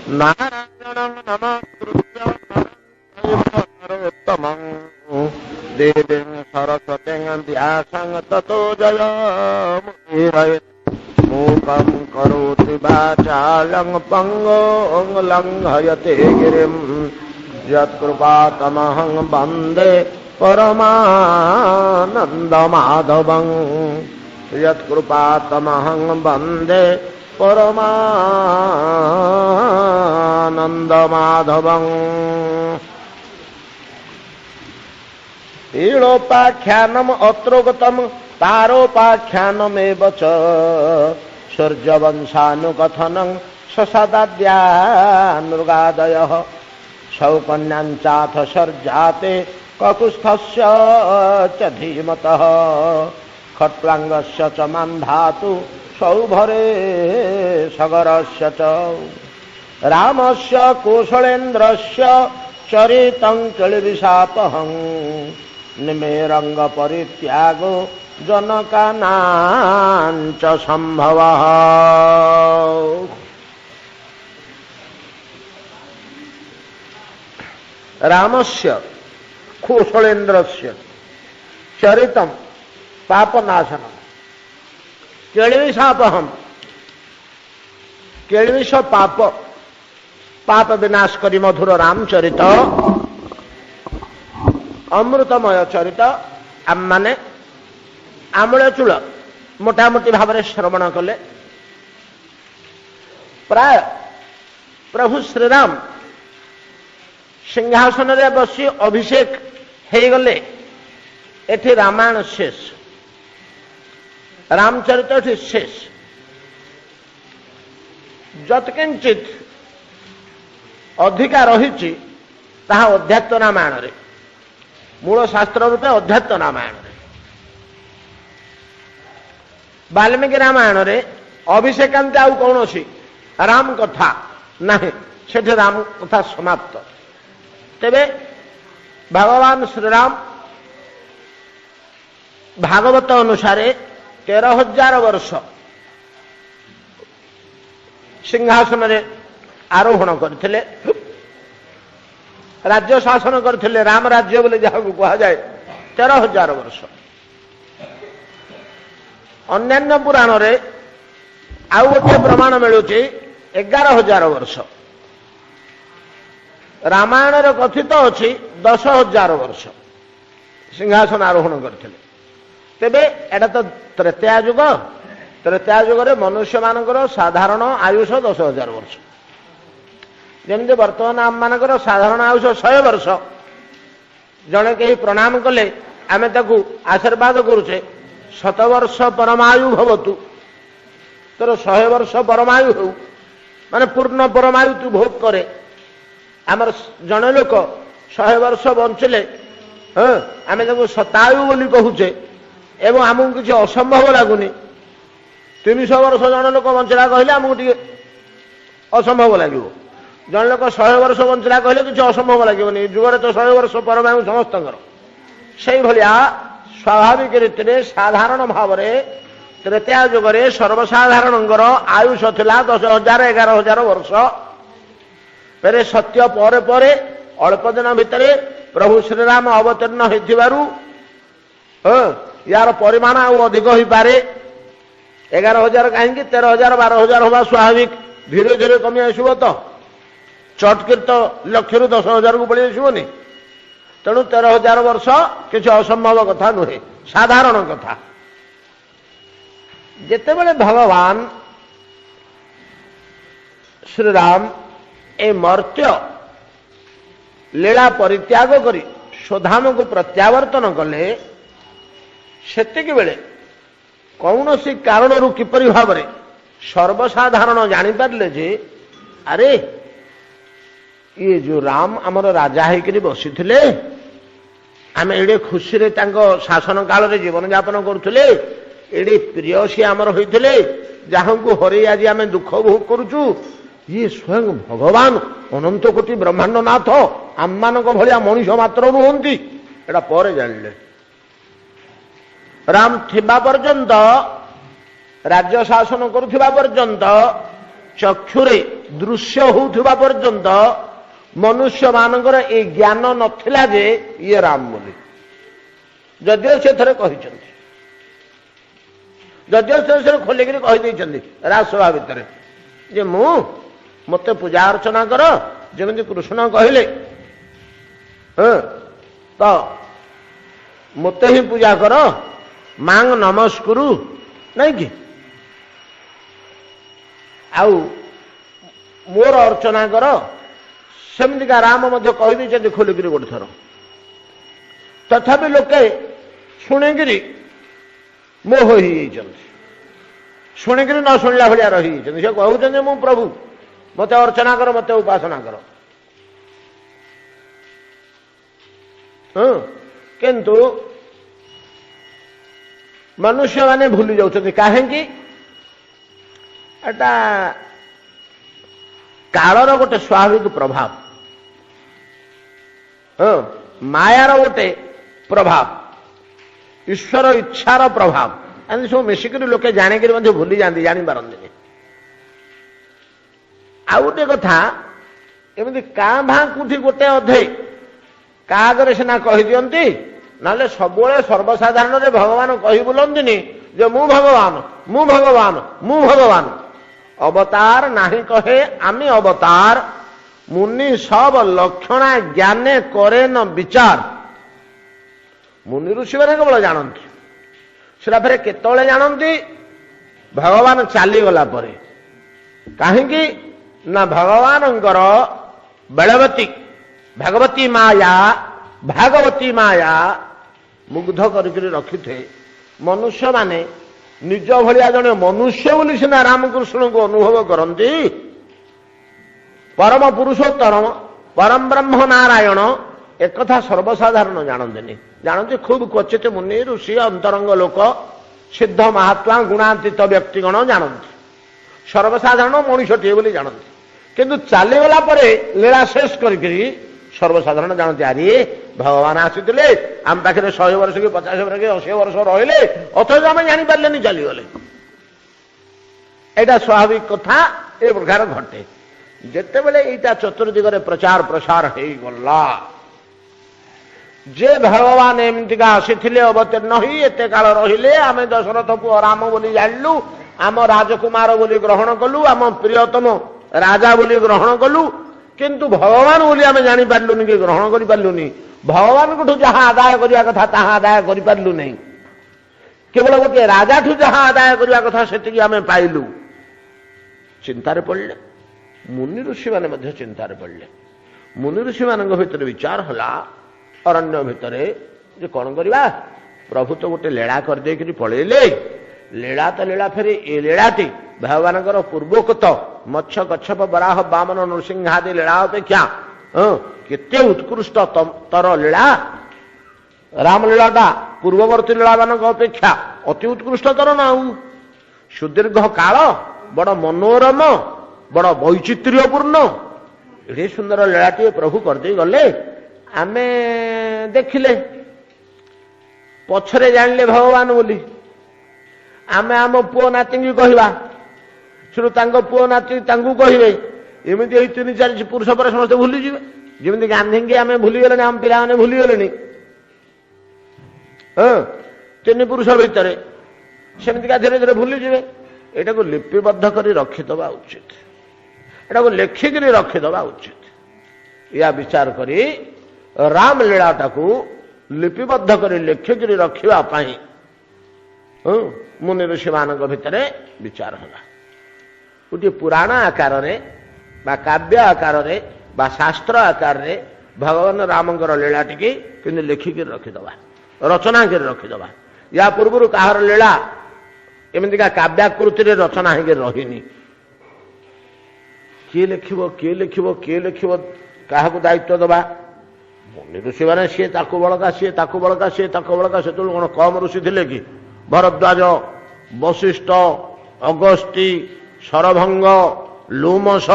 नारायणं नमस्कृत्य नरोत्तमं देवीं सरस्वतीं व्यासं ततो जयमुदीरयेत्। मूकं करोति वाचालं पङ्गुं लङ्घयते गिरिं यत्कृपातमहं वन्दे परमानन्दमाधवं यत्कृपातमहं वन्दे परमानन्दमाधवं। ईळोपाख्यानम् अत्रोगतं तारोपाख्यानमेव च सूर्यवंशानुकथनं ससदाद्यानृगादयः शौकन्याञ्चाथ सर्जाते ककुस्थस्य च धीमतः खट्वाङ्गस्य च मान्धातु सौभरे सगरस्य च रामस्य कौशलेन्द्रस्य चरितं किळिविषापहं निमेरंग परित्यागो जनकानाञ्च संभवः। रामस्य कौशलेन्द्रस्य चरितं पापनाशनम् केळिविषापहं केळिविष पाप पाप विनाश करी मधुर रामचरित अमृतमय चरित आम माने आमूलचूल मोटामोटी भाव में श्रवण कले। प्राय प्रभु श्रीराम सिंहासन रे बसी अभिषेक हो गले एठी रामायण शेष रामचरित एठी शेष। जत्किंचित अधिका रही अध्यात्म रामायण रे मूल शास्त्र रूपे अध्यात्म रामायण रे वाल्मीकि रामायण रे अभिषेकांत आउ कौन सी राम कथा नहीं सेठे राम कथा समाप्त। तेबे भगवान श्रीराम भागवत अनुसार 13,000 वर्ष सिंहासन रे आरोहण करथिले राज्य शासन करथिले राम राज्य बोले जहाँ कह जाए 13,000 वर्ष। अन्यान्य पुराण रे आउ गोटे प्रमाण मिलुची 11,000 वर्ष। रामायण रे कथित अच्छी 10,000 वर्ष सिंहासन आरोहण करथिले। तेबे एटा तो त्रेता युग त्रेता युग रे मनुष्य मानकर साधारण आयुष 10,000 वर्ष। जमी बर्तमान आम मानकर साधारण आयुष 100 वर्ष जड़े कहीं प्रणाम कले आम ताकू आशीर्वाद करुचे 100 वर्ष परमायु भवतु तोर 100 वर्ष परमायु हो माने पूर्ण परमायु तू भोग करे। आमर जड़े लोक 100 वर्ष बंचले आम ताकू शतायु बोली कहूचे एवं आमको किसी असंभव लगुनि। 300 वर्ष जड़े लोक बंचला कहले आमको टे असंभव लगे। जन लोक 100 वर्ष बंचला कहले किसी असंभव लगे। जुगरे तो 100 वर्ष परमायु समस्त से भाया स्वाभाविक रीति में साधारण भाव में त्रेता जुगरे सर्वसाधारण आयुष थिला 10,000 11,000 वर्ष। फेरे सत्य परे परे अल्प दिन भितर प्रभु श्रीराम अवतीर्ण होइथिबारु यार परिमाण आउ अधिक हो पारे। 11,000 कहीं 13,000 12,000 होगा स्वाभाविक धीरे धीरे कमी आसब तो चटकिर तो लक्ष्य 10,000 को पड़ी आसबनी। तेणु 13,000 वर्ष किसी असंभव कथा नुहे साधारण कथा। जितेबले भगवान श्रीराम ए मर्त्य लीला परित्याग करी स्वधाम को प्रत्यावर्तन कले सेतिक बेले कौन सी कारण किपरि भाव में सर्वसाधारण जानीपारे जे अरे ये जो राम आमर राजा होकर बसी थे आम एडे खुशी रे शासन काल रे जीवन यापन करुले एडे प्रिय सी आमर होते जहाँ को हर आज आम दुख भोग करुचु ये स्वयं भगवान अनंत कोटि ब्रह्मांड नाथ आम मान भाया मनीष मात्र नुहति एटा पर जानिले। राम थिबा पर्यंत राज्य शासन करुथिबा पर्यंत चक्षुरे ଦୃଶ୍ୟ ହେଉଥିବା ପର୍ଯ୍ୟନ୍ତ ମନୁଷ୍ୟମାନଙ୍କର ଏ ଜ୍ଞାନ ନଥିଲା ଯେ ଇଏ ରାମ ବୋଲି। ଯଦିଓ ସେ ଥରେ କହିଛନ୍ତି, ଯଦିଓ ସେ ଖୋଲିକିରି କହିଦେଇଛନ୍ତି ରାଜସଭା ଭିତରେ ଯେ ମୋତେ ପୂଜା ଅର୍ଚ୍ଚନା କର ଯେମିତି କୃଷ୍ଣ କହିଲେ, ତ ମୋତେ ହିଁ ପୂଜା କର, ମାଙ୍ଗ ନମସ୍କୁରୁ, ନାଇଁ କି? ଆଉ ମୋର ଅର୍ଚ୍ଚନା କର, ସେମିତିକା ରାମ ମଧ୍ୟ କହିଦେଇଛନ୍ତି ଖୋଲିକିରି ଗୋଟେ ଥର। ତଥାପି ଲୋକେ ଶୁଣିକିରି ମୋହ ହେଇଯାଇଛନ୍ତି, ଶୁଣିକିରି ନ ଶୁଣିଲା ଭଳିଆ ରହିଯାଇଛନ୍ତି। ସେ କହୁଛନ୍ତି ମୁଁ ପ୍ରଭୁ, ମୋତେ ଅର୍ଚ୍ଚନା କର, ମୋତେ ଉପାସନା କର। କିନ୍ତୁ ମନୁଷ୍ୟମାନେ ଭୁଲି ଯାଉଛନ୍ତି। କାହିଁକି? ଏଟା କାଳର ଗୋଟେ ସ୍ୱାଭାବିକ ପ୍ରଭାବ, ମାୟାର ଗୋଟେ ପ୍ରଭାବ, ଈଶ୍ୱର ଇଚ୍ଛାର ପ୍ରଭାବ। ଏମିତି ସବୁ ମିଶିକିରି ଲୋକେ ଜାଣିକିରି ମଧ୍ୟ ଭୁଲି ଯାଆନ୍ତି, ଜାଣିପାରନ୍ତିନି। ଆଉ ଗୋଟେ କଥା, ଏମିତି କାଁ ଭାଁ କୋଉଠି ଗୋଟେ ଅଧେ କାହା ଆଗରେ ସିନା କହିଦିଅନ୍ତି, ନହେଲେ ସବୁବେଳେ ସର୍ବସାଧାରଣରେ ଭଗବାନ କହି ବୁଲନ୍ତିନି ଯେ ମୁଁ ଭଗବାନ, ମୁଁ ଭଗବାନ, ମୁଁ ଭଗବାନ। ଅବତାର ନାହିଁ କହେ আমি ଅବତାର, ମୁନି ସବ ଲକ୍ଷଣା ଜ୍ଞାନେ করে ন ବିଚାର। ମୁନି ଋଷିମାନେ କେବଳ ଜାଣନ୍ତି, ସେଟା ଫେରେ କେତେବେଳେ ଜାଣନ୍ତି? ଭଗବାନ ଚାଲିଗଲା ପରେ। କାହିଁକି ନା ଭଗବାନଙ୍କର ଭଗବତୀ ମାୟା, ଭାଗବତୀ ମାୟା ମୁଗ୍ଧ କରିକି ରଖିଥାଏ। ମନୁଷ୍ୟମାନେ ନିଜ ଭଳିଆ ଜଣେ ମନୁଷ୍ୟ ବୋଲି ସିନା ରାମକୃଷ୍ଣଙ୍କୁ ଅନୁଭବ କରନ୍ତି, ପରମ ପୁରୁଷୋତ୍ତମ ପରମ ବ୍ରହ୍ମ ନାରାୟଣ ଏକଥା ସର୍ବସାଧାରଣ ଜାଣନ୍ତିନି। ଜାଣନ୍ତି ଖୁବ୍ କ୍ୱଚିତ ମୁନି ଋଷି, ଅନ୍ତରଙ୍ଗ ଲୋକ, ସିଦ୍ଧ ମହାତ୍ମା, ଗୁଣାତୀତ ବ୍ୟକ୍ତିଗଣ ଜାଣନ୍ତି। ସର୍ବସାଧାରଣ ମଣିଷଟିଏ ବୋଲି ଜାଣନ୍ତି। କିନ୍ତୁ ଚାଲିଗଲା ପରେ ଲୀଳା ଶେଷ କରିକିରି ସର୍ବସାଧାରଣ ଜାଣନ୍ତି, ଆରେ ଭଗବାନ ଆସିଥିଲେ, ଆମ ପାଖରେ 100 ବର୍ଷ କି 50 ବର୍ଷ କି 80 ବର୍ଷ ରହିଲେ, ଅଥଚ ଆମେ ଜାଣିପାରିଲେନି, ଚାଲିଗଲେ। ଏଇଟା ସ୍ୱାଭାବିକ କଥା, ଏ ପ୍ରକାର ଘଟେ। ଯେତେବେଳେ ଏଇଟା ଚତୁର୍ଦିଗରେ ପ୍ରଚାର ପ୍ରସାର ହେଇଗଲା ଯେ ଭଗବାନ ଏମିତିକା ଆସିଥିଲେ, ଅବତୀର୍ଣ୍ଣ ହୋଇ ଏତେ କାଳ ରହିଲେ, ଆମେ ଦଶରଥ ପୁଅ ରାମ ବୋଲି ଜାଣିଲୁ, ଆମ ରାଜକୁମାର ବୋଲି ଗ୍ରହଣ କଲୁ, ଆମ ପ୍ରିୟତମ ରାଜା ବୋଲି ଗ୍ରହଣ କଲୁ, କିନ୍ତୁ ଭଗବାନ ବୋଲି ଆମେ ଜାଣିପାରିଲୁନି କି ଗ୍ରହଣ କରିପାରିଲୁନି। ଭଗବାନଙ୍କଠୁ ଯାହା ଆଦାୟ କରିବା କଥା ତାହା ଆଦାୟ କରିପାରିଲୁ ନାହିଁ। କେବଳ ଗୋଟିଏ ରାଜାଠୁ ଯାହା ଆଦାୟ କରିବା କଥା ସେତିକି ଆମେ ପାଇଲୁ। ଚିନ୍ତାରେ ପଡ଼ିଲେ, ମୁନି ଋଷିମାନେ ମଧ୍ୟ ଚିନ୍ତାରେ ପଡ଼ିଲେ। ମୁନି ଋଷିମାନଙ୍କ ଭିତରେ ବିଚାର ହେଲା ଅରଣ୍ୟ ଭିତରେ ଯେ କ'ଣ କରିବା? ପ୍ରଭୁ ତ ଗୋଟେ ଲୀଳା କରିଦେଇକିରି ପଳେଇଲେ, ଲୀଳା ତ ଲୀଳା, ଫେରି ଏ ଲୀଳାଟି ଭଗବାନଙ୍କର ପୂର୍ବୋକ୍ତ ମତ୍ସ୍ୟ, କଚ୍ଛପ, ବରାହ, ବାମନ, ନୃସିଂହାଦି ଲୀଳା ଅପେକ୍ଷା କେତେ ଉତ୍କୃଷ୍ଟ ତର ଲୀଳା। ରାମଲୀଳାଟା ପୂର୍ବବର୍ତ୍ତୀ ଲୀଳାମାନଙ୍କ ଅପେକ୍ଷା ଅତି ଉତ୍କୃଷ୍ଟତର ନା। ଆଉ ସୁଦୀର୍ଘ କାଳ, ବଡ଼ ମନୋରମ, ବଡ଼ ବୈଚିତ୍ର୍ୟପୂର୍ଣ୍ଣ, ଏଡ଼େ ସୁନ୍ଦର ଲୀଳାଟିଏ ପ୍ରଭୁ କରିଦେଇ ଗଲେ। ଆମେ ଦେଖିଲେ, ପଛରେ ଜାଣିଲେ ଭଗବାନ ବୋଲି। ଆମେ ଆମ ପୁଅ ନାତିଙ୍କୁ କହିବା, ସେଠୁ ତାଙ୍କ ପୁଅ ନାତି ତାଙ୍କୁ କହିବେ, ଏମିତି ଏଇ 3-4 ପୁରୁଷ ପରେ ସମସ୍ତେ ଭୁଲିଯିବେ। ଯେମିତି ଗାନ୍ଧୀଙ୍କୁ ଆମେ ଭୁଲିଗଲେଣି, ଆମ ପିଲାମାନେ ଭୁଲିଗଲେଣି 3 ପୁରୁଷ ଭିତରେ, ସେମିତିକା ଧୀରେ ଧୀରେ ଭୁଲିଯିବେ। ଏଟାକୁ ଲିପିବଦ୍ଧ କରି ରଖିଦେବା ଉଚିତ, ଏଟାକୁ ଲେଖିକିରି ରଖିଦେବା ଉଚିତ। ଏହା ବିଚାର କରି ରାମ ଲୀଳାଟାକୁ ଲିପିବଦ୍ଧ କରି ଲେଖିକିରି ରଖିବା ପାଇଁ ମୁନି ଋଷିମାନଙ୍କ ଭିତରେ ବିଚାର ହେଲା। ଗୋଟିଏ ପୁରାଣ ଆକାରରେ ବା କାବ୍ୟ ଆକାରରେ ବା ଶାସ୍ତ୍ର ଆକାରରେ ଭଗବାନ ରାମଙ୍କର ଲୀଳାଟିକି କିନ୍ତୁ ଲେଖିକିରି ରଖିଦେବା, ରଚନା କରି ରଖିଦେବା। ୟା ପୂର୍ବରୁ କାହାର ଲୀଳା ଏମିତିକା କାବ୍ୟାକୃତିରେ ରଚନା ହେଇକି ରହିନି। କିଏ ଲେଖିବ, କିଏ ଲେଖିବ, କିଏ ଲେଖିବ, କାହାକୁ ଦାୟିତ୍ୱ ଦେବା? ମୁନି ଋଷିମାନେ ସିଏ ତାକୁ ବଳକା, ସିଏ ତାକୁ ବଳକା, ସିଏ ତାକୁ ବଳକା। ସେତେବେଳେ କ'ଣ କମ ଋଷି ଥିଲେ କି? ଭରଦ୍ୱାଜ, ବଶିଷ୍ଠ, ଅଗସ୍ତୀ, ଶରଭଙ୍ଗ, ଲୋମସ,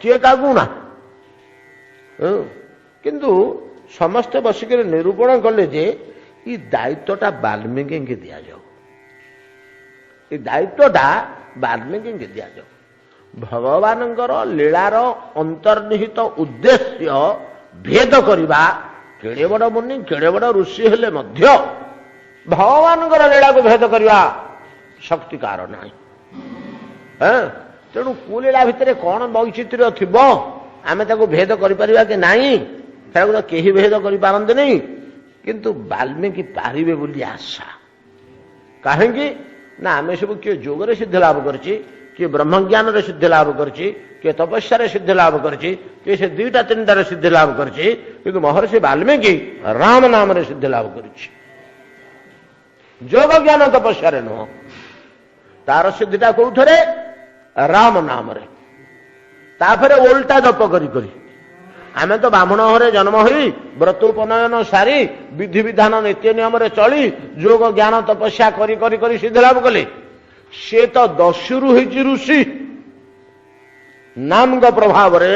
କିଏ କାହାକୁ ନା। କିନ୍ତୁ ସମସ୍ତେ ବସିକରି ନିରୂପଣ କଲେ ଯେ এই ଦାୟିତ୍ୱଟା ବାଲ୍ମୀକିଙ୍କୁ ଦିଆଯାଉ, এই ଦାୟିତ୍ୱଟା ବାଲ୍ମୀକିଙ୍କୁ ଦିଆଯାଉ। ଭଗବାନଙ୍କର ଲୀଳାର ଅନ୍ତର୍ନିହିତ ଉଦ୍ଦେଶ୍ୟ ଭେଦ କରିବା। କେଡ଼େ ବଡ଼ ମୁନି କେଡ଼େ ବଡ଼ ଋଷି ହେଲେ ମଧ୍ୟ ଭଗବାନଙ୍କର ଲୀଳାକୁ ଭେଦ କରିବା ଶକ୍ତି କାର ନାହିଁ। ତେଣୁ କୁଲୀଳା ଭିତରେ କ'ଣ ବୈଚିତ୍ର୍ୟ ଥିବ ଆମେ ତାକୁ ଭେଦ କରିପାରିବା କି ନାହିଁ, ତାକୁ ତ କେହି ଭେଦ କରିପାରନ୍ତିନି। କିନ୍ତୁ ବାଲ୍ମୀକି ପାରିବେ ବୋଲି ଆଶା। କାହିଁକି ନା ଆମେ ସବୁ କିଏ ଯୋଗରେ ସିଦ୍ଧି ଲାଭ କରିଛି, କିଏ ବ୍ରହ୍ମଜ୍ଞାନରେ ସିଦ୍ଧି ଲାଭ କରିଛି, କିଏ ତପସ୍ୟାରେ ସିଦ୍ଧି ଲାଭ କରିଛି, କିଏ ସେ ଦୁଇଟା ତିନିଟାରେ ସିଦ୍ଧି ଲାଭ କରିଛି। କିନ୍ତୁ ମହର୍ଷି ବାଲ୍ମୀକି ରାମ ନାମରେ ସିଦ୍ଧି ଲାଭ କରିଛି, ଯୋଗ ଜ୍ଞାନ ତପସ୍ୟାରେ ନୁହଁ। ତାର ସିଦ୍ଧିଟା କୋଉଥିରେ? ରାମ ନାମରେ। ତାପରେ ଓଲଟା ଜପ କରି କରି ଆମେ ତ ବ୍ରାହ୍ମଣ ଘରେ ଜନ୍ମ ହୋଇ ବ୍ରତ ଉପନୟନ ସାରି ବିଧିବିଧାନ ନୀତି ନିୟମରେ ଚଳି ଯୋଗ ଜ୍ଞାନ ତପସ୍ୟା କରି କରି କରି ସିଦ୍ଧି ଲାଭ କଲେ। ସେ ତ ଦସ୍ୟୁରୁ ହେଇଛି ଋଷି। ନାମଙ୍କ ପ୍ରଭାବରେ,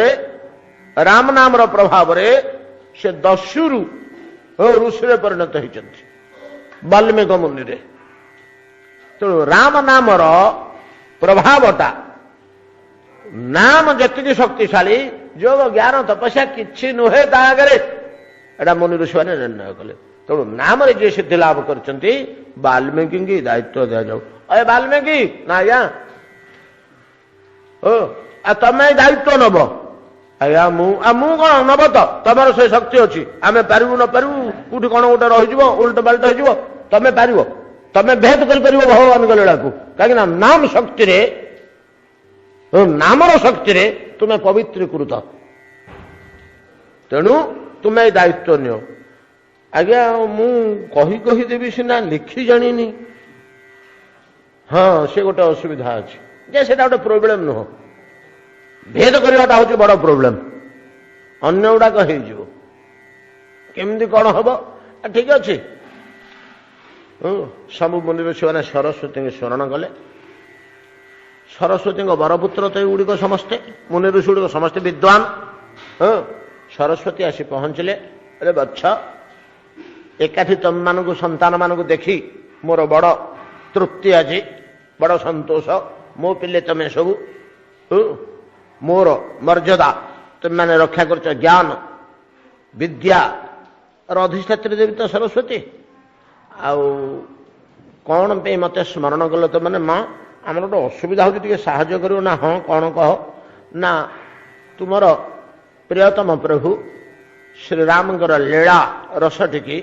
ରାମ ନାମର ପ୍ରଭାବରେ ସେ ଦସ୍ୟୁରୁ ଋଷିରେ ପରିଣତ ହେଇଛନ୍ତି ବାଲ୍ମୀକ ମୁନିରେ। ତେଣୁ ରାମ ନାମର ପ୍ରଭାବଟା, ନାମ ଯେତିକି ଶକ୍ତିଶାଳୀ ଯୋଗ ଜ୍ଞାନ ତପସ୍ୟା କିଛି ନୁହେଁ ତା ଆଗରେ, ଏଟା ମୁନି ଋଷିମାନେ ନିର୍ଣ୍ଣୟ କଲେ। ତେଣୁ ନାମରେ ଯିଏ ସିଦ୍ଧି ଲାଭ କରିଛନ୍ତି ବାଲ୍ମୀକି ଦାୟିତ୍ୱ ଦିଆଯାଉ। ଏ ବାଲ୍ମୀକି ନା ଆଜ୍ଞା, ତମେ ଦାୟିତ୍ୱ ନବ। ଆଜ୍ଞା ମୁଁ କଣ ନବ? ତ ତମର ସେ ଶକ୍ତି ଅଛି, ଆମେ ପାରିବୁ ନ ପାରିବୁ, କୋଉଠି କଣ ଗୋଟେ ରହିଯିବ, ଉଲଟ ପାଲଟ ହେଇଯିବ, ତମେ ପାରିବ, ତମେ ଭେଦ କରିପାରିବ ଭଗବାନଙ୍କ ଲୀଳାକୁ। କାହିଁକି ନା ନାମ ଶକ୍ତିରେ, ନାମର ଶକ୍ତିରେ ତୁମେ ପବିତ୍ରୀକୃତ। ତେଣୁ ତୁମେ ଏ ଦାୟିତ୍ୱ ନିଅ। ଆଜ୍ଞା ମୁଁ କହିଦେବି ସିନା, ଲେଖି ଜାଣିନି। ହଁ ସେ ଗୋଟେ ଅସୁବିଧା ଅଛି ଯେ ସେଟା ଗୋଟେ ପ୍ରୋବ୍ଲେମ ନୁହଁ। ଭେଦ କରିବାଟା ହଉଛି ବଡ ପ୍ରୋବ୍ଲେମ। ଅନ୍ୟ ଗୁଡାକ ହେଇଯିବ। କେମିତି କଣ ହବ? ଠିକ ଅଛି। ସବୁ ମୁନି ଋଷିମାନେ ସରସ୍ୱତୀଙ୍କୁ ସ୍ମରଣ କଲେ। ସରସ୍ୱତୀଙ୍କ ବରପୁତ୍ର ତ ଏଗୁଡ଼ିକ ସମସ୍ତେ, ମୁନି ଋଷି ଗୁଡ଼ିକ ସମସ୍ତେ ବିଦ୍ୱାନ। ସରସ୍ୱତୀ ଆସି ପହଞ୍ଚିଲେ। ଆରେ ବତ୍ସ, ଏକାଠି ତମମାନଙ୍କୁ ସନ୍ତାନମାନଙ୍କୁ ଦେଖି ମୋର ବଡ଼ ତୃପ୍ତି ଆଜି, ବଡ଼ ସନ୍ତୋଷ। ମୋ ପିଲେ ତମେ ସବୁ, ମୋର ମର୍ଯ୍ୟାଦା ତୁମେମାନେ ରକ୍ଷା କରୁଛ। ଜ୍ଞାନ ବିଦ୍ୟାର ଅଧିଷ୍ଠାତ୍ରୀ ଦେବୀ ତ ସରସ୍ୱତୀ। ଆଉ କ'ଣ ପାଇଁ ମୋତେ ସ୍ମରଣ କଲ ତମାନେ? ମା ଆମର ଗୋଟେ ଅସୁବିଧା ହେଉଛି, ଟିକେ ସାହାଯ୍ୟ କରିବ ନା? ହଁ କ'ଣ କହ? ନା ତୁମର ପ୍ରିୟତମ ପ୍ରଭୁ ଶ୍ରୀରାମଙ୍କର ଲୀଳା ରସଟିକି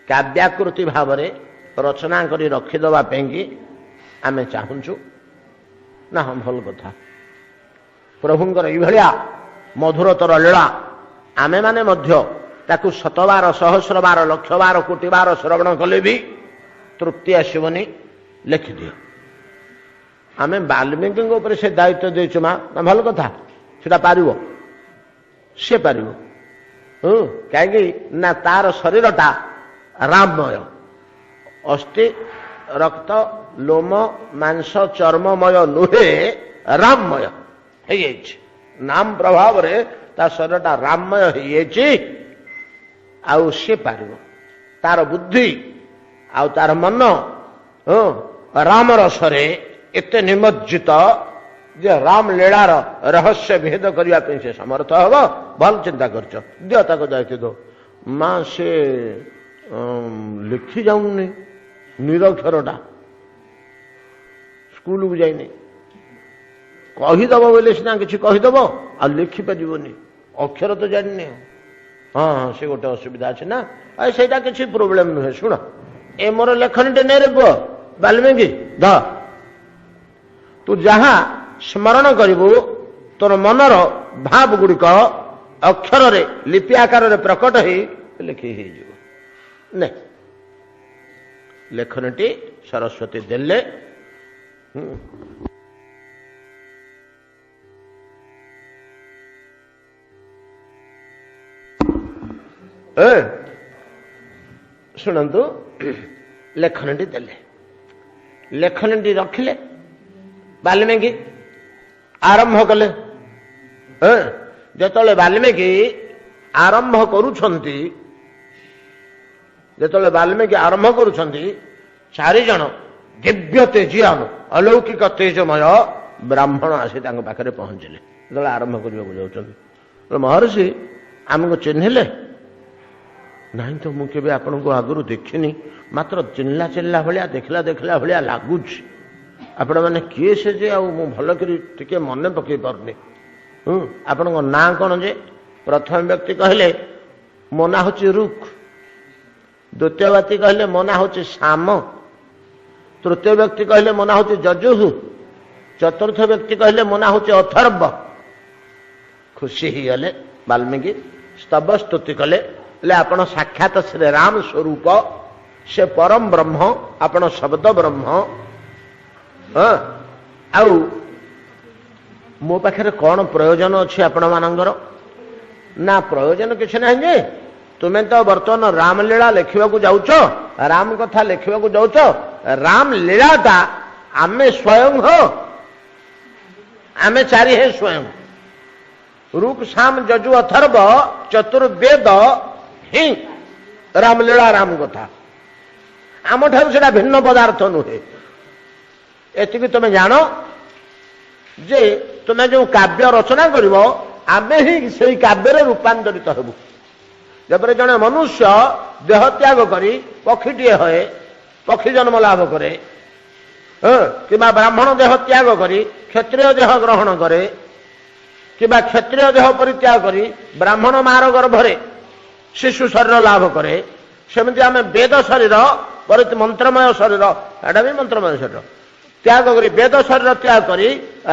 କାବ୍ୟାକୃତି ଭାବରେ ରଚନା କରି ରଖିଦେବା ପାଇଁକି ଆମେ ଚାହୁଁଛୁ। ନା ହଁ ଭଲ କଥା। ପ୍ରଭୁଙ୍କର ଏଇଭଳିଆ ମଧୁରତର ଲୀଳା ଆମେମାନେ ମଧ୍ୟ ତାକୁ ଶତବାର ସହସ୍ର ବାର ଲକ୍ଷ ବାର କୋଟି ବାର ଶ୍ରବଣ କଲେ ବି ତୃପ୍ତି ଆସିବନି। ଲେଖିଦିଅ। ଆମେ ବାଲ୍ମୀକିଙ୍କ ଉପରେ ସେ ଦାୟିତ୍ୱ ଦେଇଛୁ। ମା ନା ଭଲ କଥା, ସେଟା ପାରିବ, ସେ ପାରିବ। କାହିଁକି ନା ତାର ଶରୀରଟା ରାମମୟ, ଅସ୍ଥି ରକ୍ତ ଲୋମ ମାଂସ ଚର୍ମମୟ ନୁହେଁ, ରାମମୟ ହେଇଯାଇଛି। ନାମ ପ୍ରଭାବରେ ତା ଶରୀରଟା ରାମମୟ ହେଇଯାଇଛି। ଆଉ ସେ ପାରିବ। ତାର ବୁଦ୍ଧି ଆଉ ତାର ମନ ରାମ ରସରେ ଏତେ ନିମଜ୍ଜିତ ଯେ ରାମ ଲୀଳାର ରହସ୍ୟ ଭେଦ କରିବା ପାଇଁ ସେ ସମର୍ଥ ହବ। ଭଲ ଚିନ୍ତା କରିଛ, ଦିଅ ତାକୁ ଦାୟିତ୍ୱ ଦିଅ। ମା ସେ ଲେଖି ଯାଉନି, ନିରକ୍ଷରଟା, ସ୍କୁଲକୁ ଯାଇନି। କହିଦବ ବୋଇଲେ ସିନା କିଛି କହିଦବ, ଆଉ ଲେଖିପାରିବନି, ଅକ୍ଷର ତ ଜାଣିନି। ହଁ ହଁ ସେ ଗୋଟେ ଅସୁବିଧା ଅଛି ନା। ସେଇଟା କିଛି ପ୍ରୋବ୍ଲେମ ନୁହେଁ। ଶୁଣ, ଏ ମୋର ଲେଖନୀଟେ ନେରେ ପୁଅ ବାଲ୍ମୀକି, ଧ ତୁ ଯାହା ସ୍ମରଣ କରିବୁ ତୋର ମନର ଭାବ ଗୁଡ଼ିକ ଅକ୍ଷରରେ ଲିପି ଆକାରରେ ପ୍ରକଟ ହେଇ ଲେଖି ହେଇଯିବ। ନେ ଲେଖନୀଟି ସରସ୍ୱତୀ ଦେଲେ। ଶୁଣନ୍ତୁ, ଲେଖନୀଟି ଦେଲେ, ଲେଖନୀଟି ରଖିଲେ। ବାଲ୍ମୀକି ଆରମ୍ଭ କଲେ। ଯେତେବେଳେ ବାଲ୍ମୀକି ଆରମ୍ଭ କରୁଛନ୍ତି, ଚାରିଜଣ ଦିବ୍ୟ ତେଜିଆନ ଅଲୌକିକ ତେଜମୟ ବ୍ରାହ୍ମଣ ଆସି ତାଙ୍କ ପାଖରେ ପହଞ୍ଚିଲେ। ଯେତେବେଳେ ଆରମ୍ଭ କରିବାକୁ ଯାଉଛନ୍ତି, ମହର୍ଷି ଆମକୁ ଚିହ୍ନିଲେ? ନାହିଁ ତ, ମୁଁ କେବେ ଆପଣଙ୍କୁ ଆଗରୁ ଦେଖିନି, ମାତ୍ର ଚିହ୍ନିଲା ଭଳିଆ ଦେଖିଲା ଭଳିଆ ଲାଗୁଛି। ଆପଣମାନେ କିଏ ସେ ଯେ? ଆଉ ମୁଁ ଭଲ କରି ଟିକେ ମନେ ପକେଇ ପାରୁନି। ଆପଣଙ୍କ ନାଁ କ'ଣ ଯେ? ପ୍ରଥମ ବ୍ୟକ୍ତି କହିଲେ ମୋ ନାଁ ହେଉଛି ରୁକ୍। ଦ୍ୱିତୀୟ ବ୍ୟକ୍ତି କହିଲେ ମୋ ନାଁ ହେଉଛି ଶାମ। ତୃତୀୟ ବ୍ୟକ୍ତି କହିଲେ ମୋ ନାଁ ହେଉଛି ଯଜୁଃ। ଚତୁର୍ଥ ବ୍ୟକ୍ତି କହିଲେ ମୋ ନାଁ ହେଉଛି ଅଥର୍ବ। ଖୁସି ହେଇଗଲେ ବାଲ୍ମୀକି, ସ୍ତବ ସ୍ତୁତି କଲେ, ହେଲେ ଆପଣ ସାକ୍ଷାତ ଶ୍ରୀରାମ ସ୍ୱରୂପ, ସେ ପରମ ବ୍ରହ୍ମ, ଆପଣ ଶବ୍ଦ ବ୍ରହ୍ମ। ଆଉ ମୋ ପାଖରେ କ'ଣ ପ୍ରୟୋଜନ ଅଛି ଆପଣମାନଙ୍କର? ନା, ପ୍ରୟୋଜନ କିଛି ନାହିଁ ଯେ ତୁମେ ତ ବର୍ତ୍ତମାନ ରାମଲୀଳା ଲେଖିବାକୁ ଯାଉଛ, ରାମ କଥା ଲେଖିବାକୁ ଯାଉଛ। ରାମ ଲୀଳାଟା ଆମେ ସ୍ୱୟଂ ଆମେ ଚାରି ହେ ସ୍ୱୟଂ। ରୁକ୍ ଶାମ ଯଜୁ ଅଥର୍ବ ଚତୁର୍ବେଦ ହିଁ ରାମଲୀଳା, ରାମ କଥା। ଆମଠାରୁ ସେଟା ଭିନ୍ନ ପଦାର୍ଥ ନୁହେଁ। ଏତିକି ତମେ ଜାଣ ଯେ ତୁମେ ଯେଉଁ କାବ୍ୟ ରଚନା କରିବ, ଆମେ ହିଁ ସେଇ କାବ୍ୟରେ ରୂପାନ୍ତରିତ ହେବୁ। ଯେପରି ଜଣେ ମନୁଷ୍ୟ ଦେହ ତ୍ୟାଗ କରି ପକ୍ଷୀଟିଏ ହୁଏ, ପକ୍ଷୀ ଜନ୍ମ ଲାଭ କରେ, କିମ୍ବା ବ୍ରାହ୍ମଣ ଦେହ ତ୍ୟାଗ କରି କ୍ଷତ୍ରିୟ ଦେହ ଗ୍ରହଣ କରେ, କିମ୍ବା କ୍ଷତ୍ରିୟ ଦେହ ପରିତ୍ୟାଗ କରି ବ୍ରାହ୍ମଣ ମାର ଗର୍ଭରେ ଶିଶୁ ଶରୀର ଲାଭ କରେ, ସେମିତି ଆମେ ବେଦ ଶରୀର, ମନ୍ତ୍ରମୟ ଶରୀର, ଏଟା ବି ମନ୍ତ୍ରମୟ ଶରୀର ତ୍ୟାଗ କରି, ବେଦ ଶରୀର ତ୍ୟାଗ କରି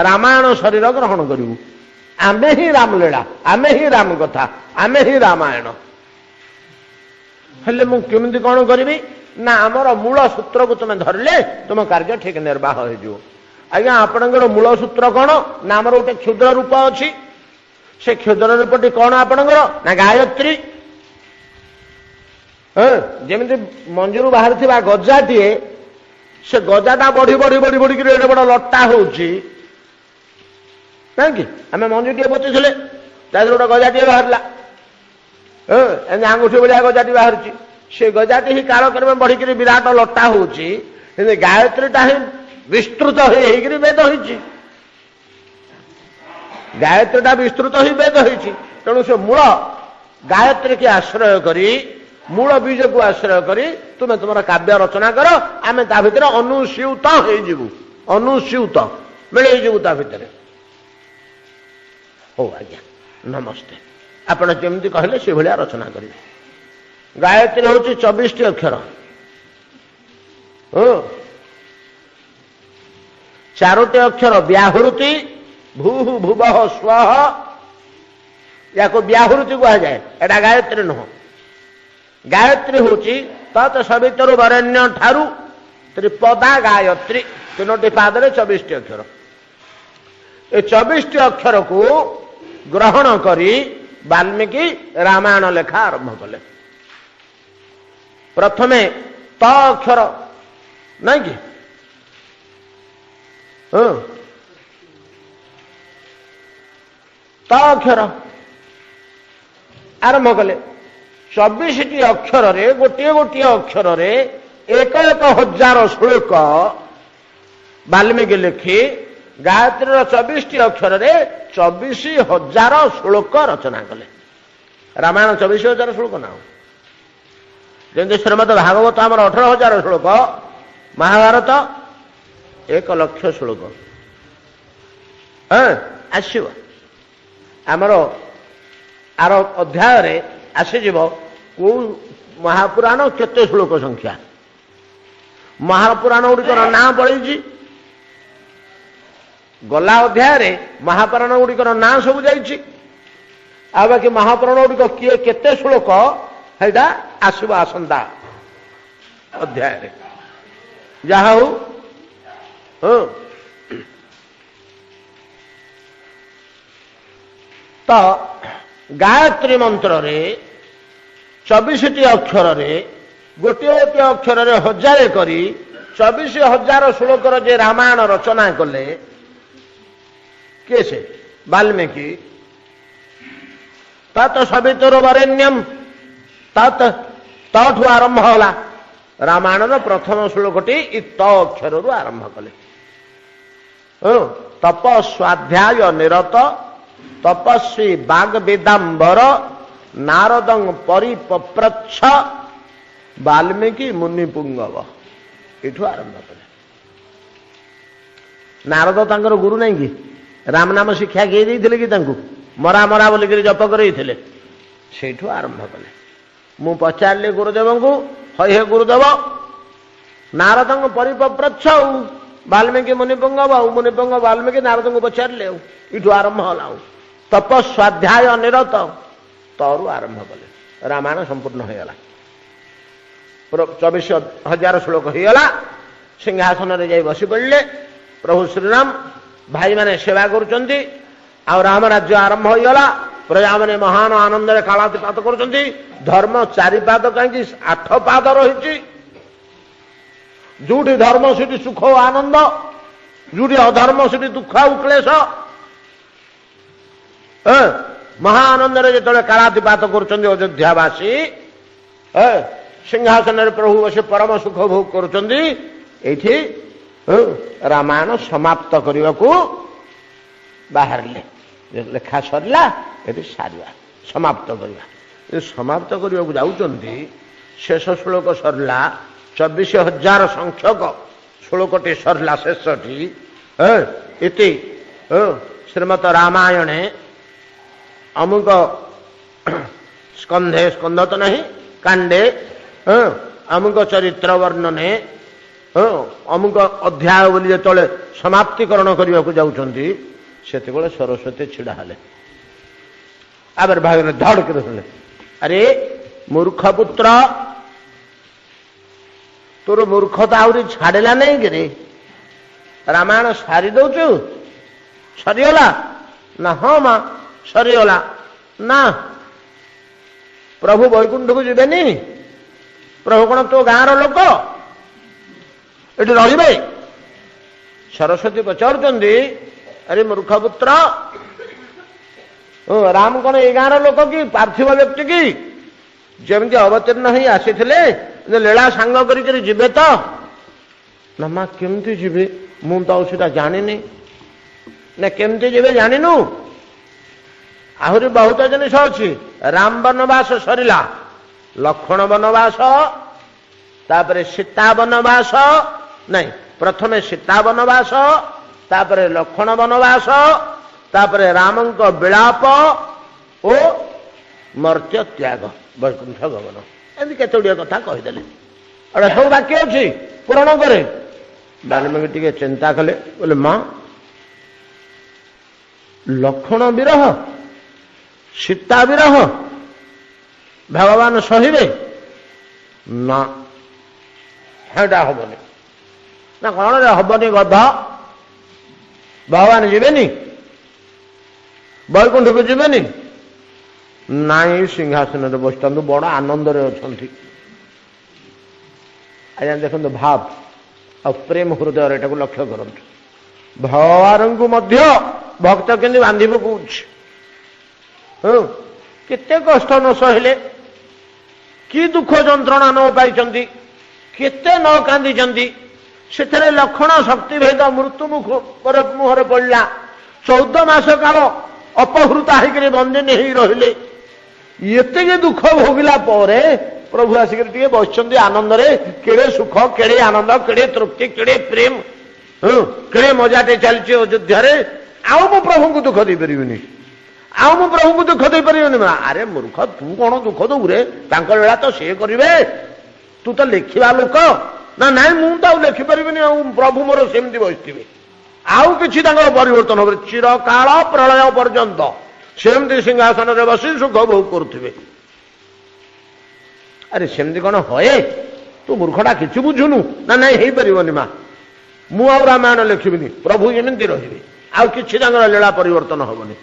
ରାମାୟଣ ଶରୀର ଗ୍ରହଣ କରିବୁ। ଆମେ ହିଁ ରାମଲୀଳା, ଆମେ ହିଁ ରାମ କଥା, ଆମେ ହିଁ ରାମାୟଣ। ହେଲେ ମୁଁ କେମିତି କ'ଣ କରିବି? ନା, ଆମର ମୂଳ ସୂତ୍ରକୁ ତୁମେ ଧରିଲେ ତୁମ କାର୍ଯ୍ୟ ଠିକ ନିର୍ବାହ ହେଇଯିବ। ଆଜ୍ଞା, ଆପଣଙ୍କର ମୂଳ ସୂତ୍ର କ'ଣ? ନା, ଆମର ଗୋଟେ କ୍ଷୁଦ୍ର ରୂପ ଅଛି। ସେ କ୍ଷୁଦ୍ର ରୂପଟି କ'ଣ ଆପଣଙ୍କର? ନା, ଗାୟତ୍ରୀ। ଯେମିତି ମଞ୍ଜିରୁ ବାହାରିଥିବା ଗଜାଟିଏ, ସେ ଗଜାଟା ବଢିକିରି ଏଡେ ବଡ ଲଟା ହଉଛି, କାହିଁକି? ଆମେ ମଞ୍ଜିଟିଏ ପୋତିଥିଲେ, ତା ଦେହରେ ଗୋଟେ ଗଜାଟିଏ ବାହାରିଲା, ଏମିତି ଆଙ୍ଗୁଠି ଭଳିଆ ଗଜାଟି ବାହାରୁଛି। ସେ ଗଜାଟି ହିଁ କାଳକ୍ରମେ ବଢିକିରି ବିରାଟ ଲଟା ହଉଛି। କିନ୍ତୁ ଗାୟତ୍ରୀଟା ହିଁ ବିସ୍ତୃତ ହେଇକିରି ବେଦ ହେଇଛି। ଗାୟତ୍ରୀଟା ବିସ୍ତୃତ ହିଁ ବେଦ ହେଇଛି। ତେଣୁ ସେ ମୂଳ ଗାୟତ୍ରୀକି ଆଶ୍ରୟ କରି, ମୂଳ ବୀଜକୁ ଆଶ୍ରୟ କରି ତୁମେ ତୁମର କାବ୍ୟ ରଚନା କର। ଆମେ ତା ଭିତରେ ଅନୁସ୍ୟୁତ ହେଇଯିବୁ, ଅନୁସ୍ୟୁତ ମିଳେଇଯିବୁ ତା ଭିତରେ। ହଉ ଆଜ୍ଞା, ନମସ୍ତେ। ଆପଣ ଯେମିତି କହିଲେ ସେଭଳିଆ ରଚନା କରିବେ। ଗାୟତ୍ରୀ ହେଉଛି 24ଟି ଅକ୍ଷର। 4ଟି ଅକ୍ଷର ବ୍ୟାହୃତି, ଭୂଃ ଭୁବଃ ସ୍ୱଃ, ୟାକୁ ବ୍ୟାହୃତି କୁହାଯାଏ। ଏଟା ଗାୟତ୍ରୀ ନୁହଁ। ଗାୟତ୍ରୀ ହେଉଛି ତତ୍ ସବିତରୁ ବରେଣ୍ୟ ଠାରୁ ତ୍ରିପଦା ଗାୟତ୍ରୀ, 3ଟି ପାଦରେ 24ଟି ଅକ୍ଷର। ଏ 24ଟି ଅକ୍ଷରକୁ ଗ୍ରହଣ କରି ବାଲ୍ମୀକି ରାମାୟଣ ଲେଖା ଆରମ୍ଭ କଲେ। ପ୍ରଥମେ ତ ଅକ୍ଷର, ନାଇଁ କି? ତ ଅକ୍ଷର ଆରମ୍ଭ କଲେ। 24ଟି ଅକ୍ଷରରେ, ଗୋଟିଏ ଗୋଟିଏ ଅକ୍ଷରରେ 1,000 ଶ୍ଲୋକ ବାଲ୍ମୀକି ଲେଖି ଗାୟତ୍ରୀର 24ଟି ଅକ୍ଷରରେ 24,000 ଶ୍ଲୋକ ରଚନା କଲେ। ରାମାୟଣ 24,000 ଶ୍ଲୋକ ନା? ଯେମିତି ଶ୍ରୀମଦ୍ ଭାଗବତ ଆମର 18,000 ଶ୍ଲୋକ, ମହାଭାରତ 1,00,000 ଶ୍ଲୋକ। ଆସିବ ଆମର ଆର ଅଧ୍ୟାୟରେ ଆସିଯିବ କୋଉ ମହାପୁରାଣ କେତେ ଶ୍ଲୋକ ସଂଖ୍ୟା। ମହାପୁରାଣ ଗୁଡ଼ିକର ନାଁ ପଳେଇଛି। ଗଲା ଅଧ୍ୟାୟରେ ମହାପୁରାଣ ଗୁଡ଼ିକର ନାଁ ସବୁ ଯାଇଛି। ଆଉ ବାକି ମହାପୁରାଣ ଗୁଡ଼ିକ କିଏ କେତେ ଶ୍ଲୋକ, ସେଇଟା ଆସିବ ଆସନ୍ତା ଅଧ୍ୟାୟରେ। ଯାହା ହଉ, ତ ଗାୟତ୍ରୀ ମନ୍ତ୍ରରେ 24ଟି ଅକ୍ଷରରେ, ଗୋଟିଏ ଗୋଟିଏ ଅକ୍ଷରରେ 1000 କରି 24,000 ଶ୍ଲୋକର ଯେ ରାମାୟଣ ରଚନା କଲେ, କିଏ ସେ? ବାଲ୍ମୀକି। ତତ୍ ସବିତରୁ ବରେଣ୍ୟମ୍, ତଠୁ ଆରମ୍ଭ ହେଲା। ରାମାୟଣର ପ୍ରଥମ ଶ୍ଲୋକଟି ଇ ତ ଅକ୍ଷରରୁ ଆରମ୍ଭ କଲେ। तप स्वाध्याय निरत तपस्वी बाग वेदांबर नारदं परिपप्रच्छ वाल्मीकि मुनि पुंगव एठू आरंभ कले। नारद तांकर गुरु नहीं कि राम नाम शिक्षा किए देइथिले कि तांकु मरा मरा बोलिक जप करइथिले सेठू आरंभ कले। मु पचारले गुरुदेव को हे गुरुदेव नारदं परिपप्रच्छ वाल्मीकि मुनिपुंगव मुनिपुंग वाल्मीकि नारद को पचारले इठू आरंभ होला। तप स्वाध्याय निरत तरू आरंभ कले। रामायण संपूर्ण हो गला। 24,000 श्लोक होगला। सिंहासन रे जाई बसी पड़े। प्रभु श्रीराम भाई माने सेवा करुचंती आ राम राज्य आरंभ हो गला। प्रजा माने महान आनंद रे कालातिपात करुचंती। धर्म 4 पाद कहीं 8 पाद रही। जोटी धर्म से सुख आनंद जोटी अधर्म से दुख उक्लेश महाआनंद जो कालातिपात करुचंती अयोध्यावासी सिंहासन प्रभु बसे परम सुख भोग करुचंती। एठी रामायण समाप्त करने को बाहरले लेखा सरला ये सारिया समाप्त करवा समाप्त करने को जाऊँगी। शेष श्लोक सरला 24,000 संख्यक श्लोकटी सरला शेषटी इति श्रीमत रामायणे अमुक स्कंधे स्कंध तो नहीं कांडे अमुक चरित्र वर्णने अमुक अध्याय बोली जो समाप्तिकरण करने को जाऊँगी से सरस्वती छिड़ा हेले आविर्भाव धड़ कर अरे मूर्ख पुत्र तोर मूर्खता आहरी छाड़ला नहीं कि रामायण सारी दौचु सरीगला ना हाँ माँ सरीगला ना प्रभु वैकुंठ को जीवेनी प्रभु कौन तो गाँव लोक ये रे। सरस्वती पचारुचंदी अरे मूर्ख पुत्र राम कौन ये गाँव लोक कि पार्थिव व्यक्ति की जमी अवतीर्ण ही आसी लीला सांग करे तो ना माँ केमती जीवे मु तो सीटा जानी ना केमती जीवे जानिनु। आहरी बहुत जिनिस अच्छी राम वनवास सरीला लक्ष्मण वनवास तापर सीता वनवास नहीं प्रथमे सीता वनवास तापर लक्ष्मण वनवास तापर रामंक विलाप ओ मर्त्य त्याग वैकुंठ गमन एमती केतोड़िया कथा कहीदेले अरे सब बाकी अच्छी पूरण करे। वाल्मीकि टिके चिंता कले बोले माँ लक्ष्मण विरह सीता विरह भगवान सहिबे ना हेटा हबनी ना कौन हबनी गध भगवान जीवेनी वैकुंठ को जीवेनी नाई सिंहासन बसता बड़ आनंद अच्छा। आज्ञा देखो भाव आ प्रेम हृदय एटा को लक्ष्य करूँ भगवान को मध्य भक्त के बांधि पकाउछ केते कष्ट न सहले कि दुख जंत्रणा न पाई केते न कांदी से लक्षण शक्ति भेद मृत्यु मुहर पड़ा 14 मास काल अपहृता होकर बंदिनी हो रही ये दुख भोगला प्रभु आसिक बस आनंद केड़े सुख केड़े आनंद केड़े तृप्ति केड़े प्रेम केड़े मजाटे चलती अयोध्या आउ मु प्रभु को दुख दे पारिनी आउ मु प्रभु को दुख दे पारिनी। अरे मूर्ख तू कौन दुख दू रे लीला तो सी करे तू तो लिखा लोक ना नाई मु तो लिखिपारि प्रभु मोर सेमती बसि आउ कि परिवर्तन हो चिरकाल प्रलय पर्यंत सेमती सिंहासन में बसी सुख भोग करुवे। अरे सेमती कौन हए तू मूर्खटा कि बुझुनु ना नाई हो पारनी माँ मु आ रामायण लिखिबिनी प्रभु एमती रही आउ कि लीला परिवर्तन हेनी।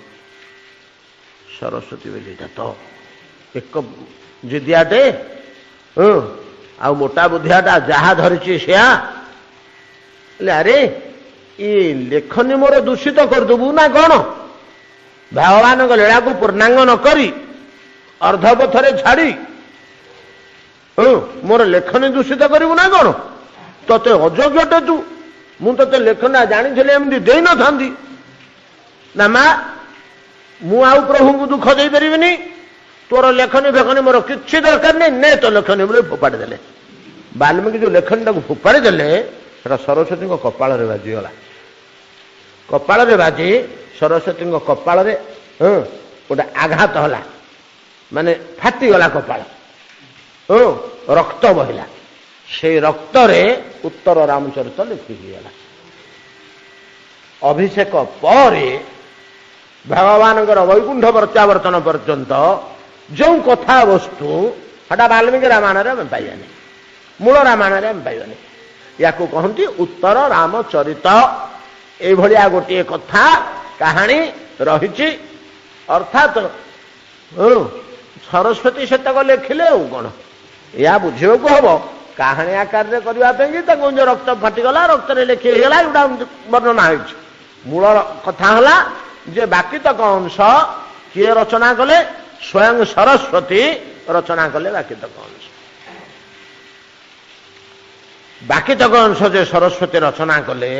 सरस्वती बोली तो एक जिदियाटे आ मोटा बुद्धियाटा जहा धरी सिया अरे ये लेखनी मोर दूषित करदेबू ना कौन भगवान लीला को पूर्णांग न करी अर्धपथरे छाड़ी मोर लेखनी दूषित करू ना कौन तोते अयोग्यटे तू मुझे लेखना जानी एमती दे न था ना माँ मु आउ प्रभु को दुख दे पारिनी तोर लेखनी फेखनी मोर किसी दरकार नहीं ने तो लेखनी बोले फोपाड़ी देले वाल्मीकि जो लेखनी टाक फोपाड़ी देले सेटा सरस्वती कपाल बाजिगला कपाल बाजी सरस्वती कपाल गोटे आघात होला माने फाटीगला कपाल रक्त बहिला से रक्त रे उत्तर रामचरित लिखिगला अभिषेक पर भगवान वैकुंठ प्रत्यावर्तन पर्यंत जो कथा वस्तु हटा वाल्मीकि रामायण में पाइबानी मूल रामायण में पाइबानी या कहती उत्तर रामचरित ये गोटे कथा कहानी रही अर्थात सरस्वती सेतक लिखिले कौन या बुझे को हम कहानी आकार करने जो रक्त फाटीगला रक्त लिखिगला जोटा वर्णना हो मूल कथा है जे बाकी तक अंश किए रचना कले स्वयं सरस्वती रचना कले बाकी तक अंश जे सरस्वती रचना कले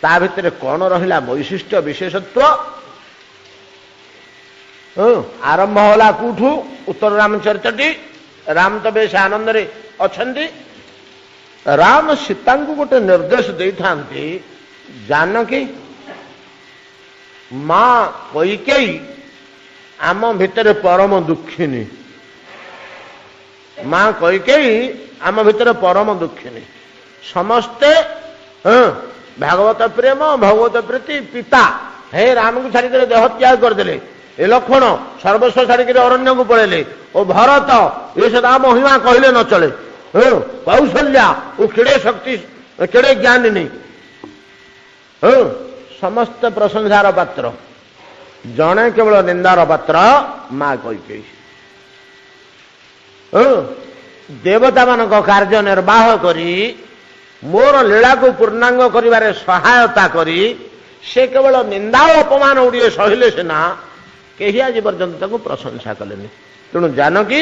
ता भितर कौन रहिला वैशिष्ट्य विशेषत्व आरंभ होला कूठू उत्तर रामचरितटी राम तो बेश आनंद रे अछंती राम सीता को गोटे निर्देश दे थांती जानकी माँ कैकेयी आम भितर परम दुखिनी माँ कैकेयी आम भितर परम दुखिनी समस्ते भागवत प्रेम भगवत प्रीति पिता हे राम को छाड़ी देह त्याग करदे ए लक्ष्मण सर्वस्व छाड़ी अरण्य को पड़ेले ओ भरत ये सदा महिमा कहले न चले कौशल्या वो केड़े शक्ति केड़े ज्ञानी समस्त प्रशंसार पात्र जड़े केवल निंदार पात्र माँ कैकेयी देवता मान कार्य निर्वाह करी मोर लीला को पूर्णांग करिबारे सहायता करी से केवल निंदा अपमान उड़िए सहिले सिना कहीं आज पर्यंत प्रशंसा कले तेणु जानकी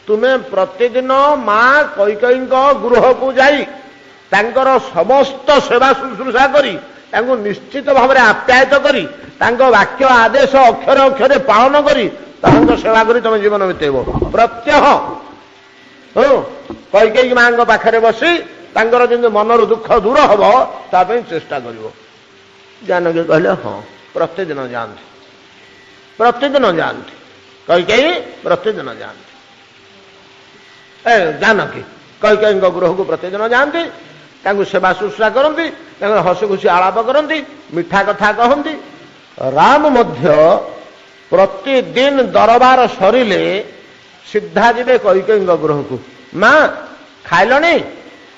तुम्हें प्रतिदिन माँ कैकेयी गृह को जाई तांकर समस्त सेवा शुश्रूषा करी निश्चित भाव में आप्यायित करी वाक्य आदेश अक्षर अक्षर पालन करी सेवा करी तुम जीवन बीतेब प्रत्यह कैकेयी माँ पाखे बसी जमी मनर दुख दूर हम ताप चेष्टा कर जानकी कहले हाँ प्रतिदिन जाती कैकेयी प्रतिदिन जाती जानकी कैकेयी गृह को प्रतिदिन जाती सेवा शुश्रूषा करती हसी खुशी आलाप करती मिठा कथा कहती राम मध्य प्रतिदिन दरबार सरिले सीधा जीवे कैकेयी गृह को माँ खाइलनी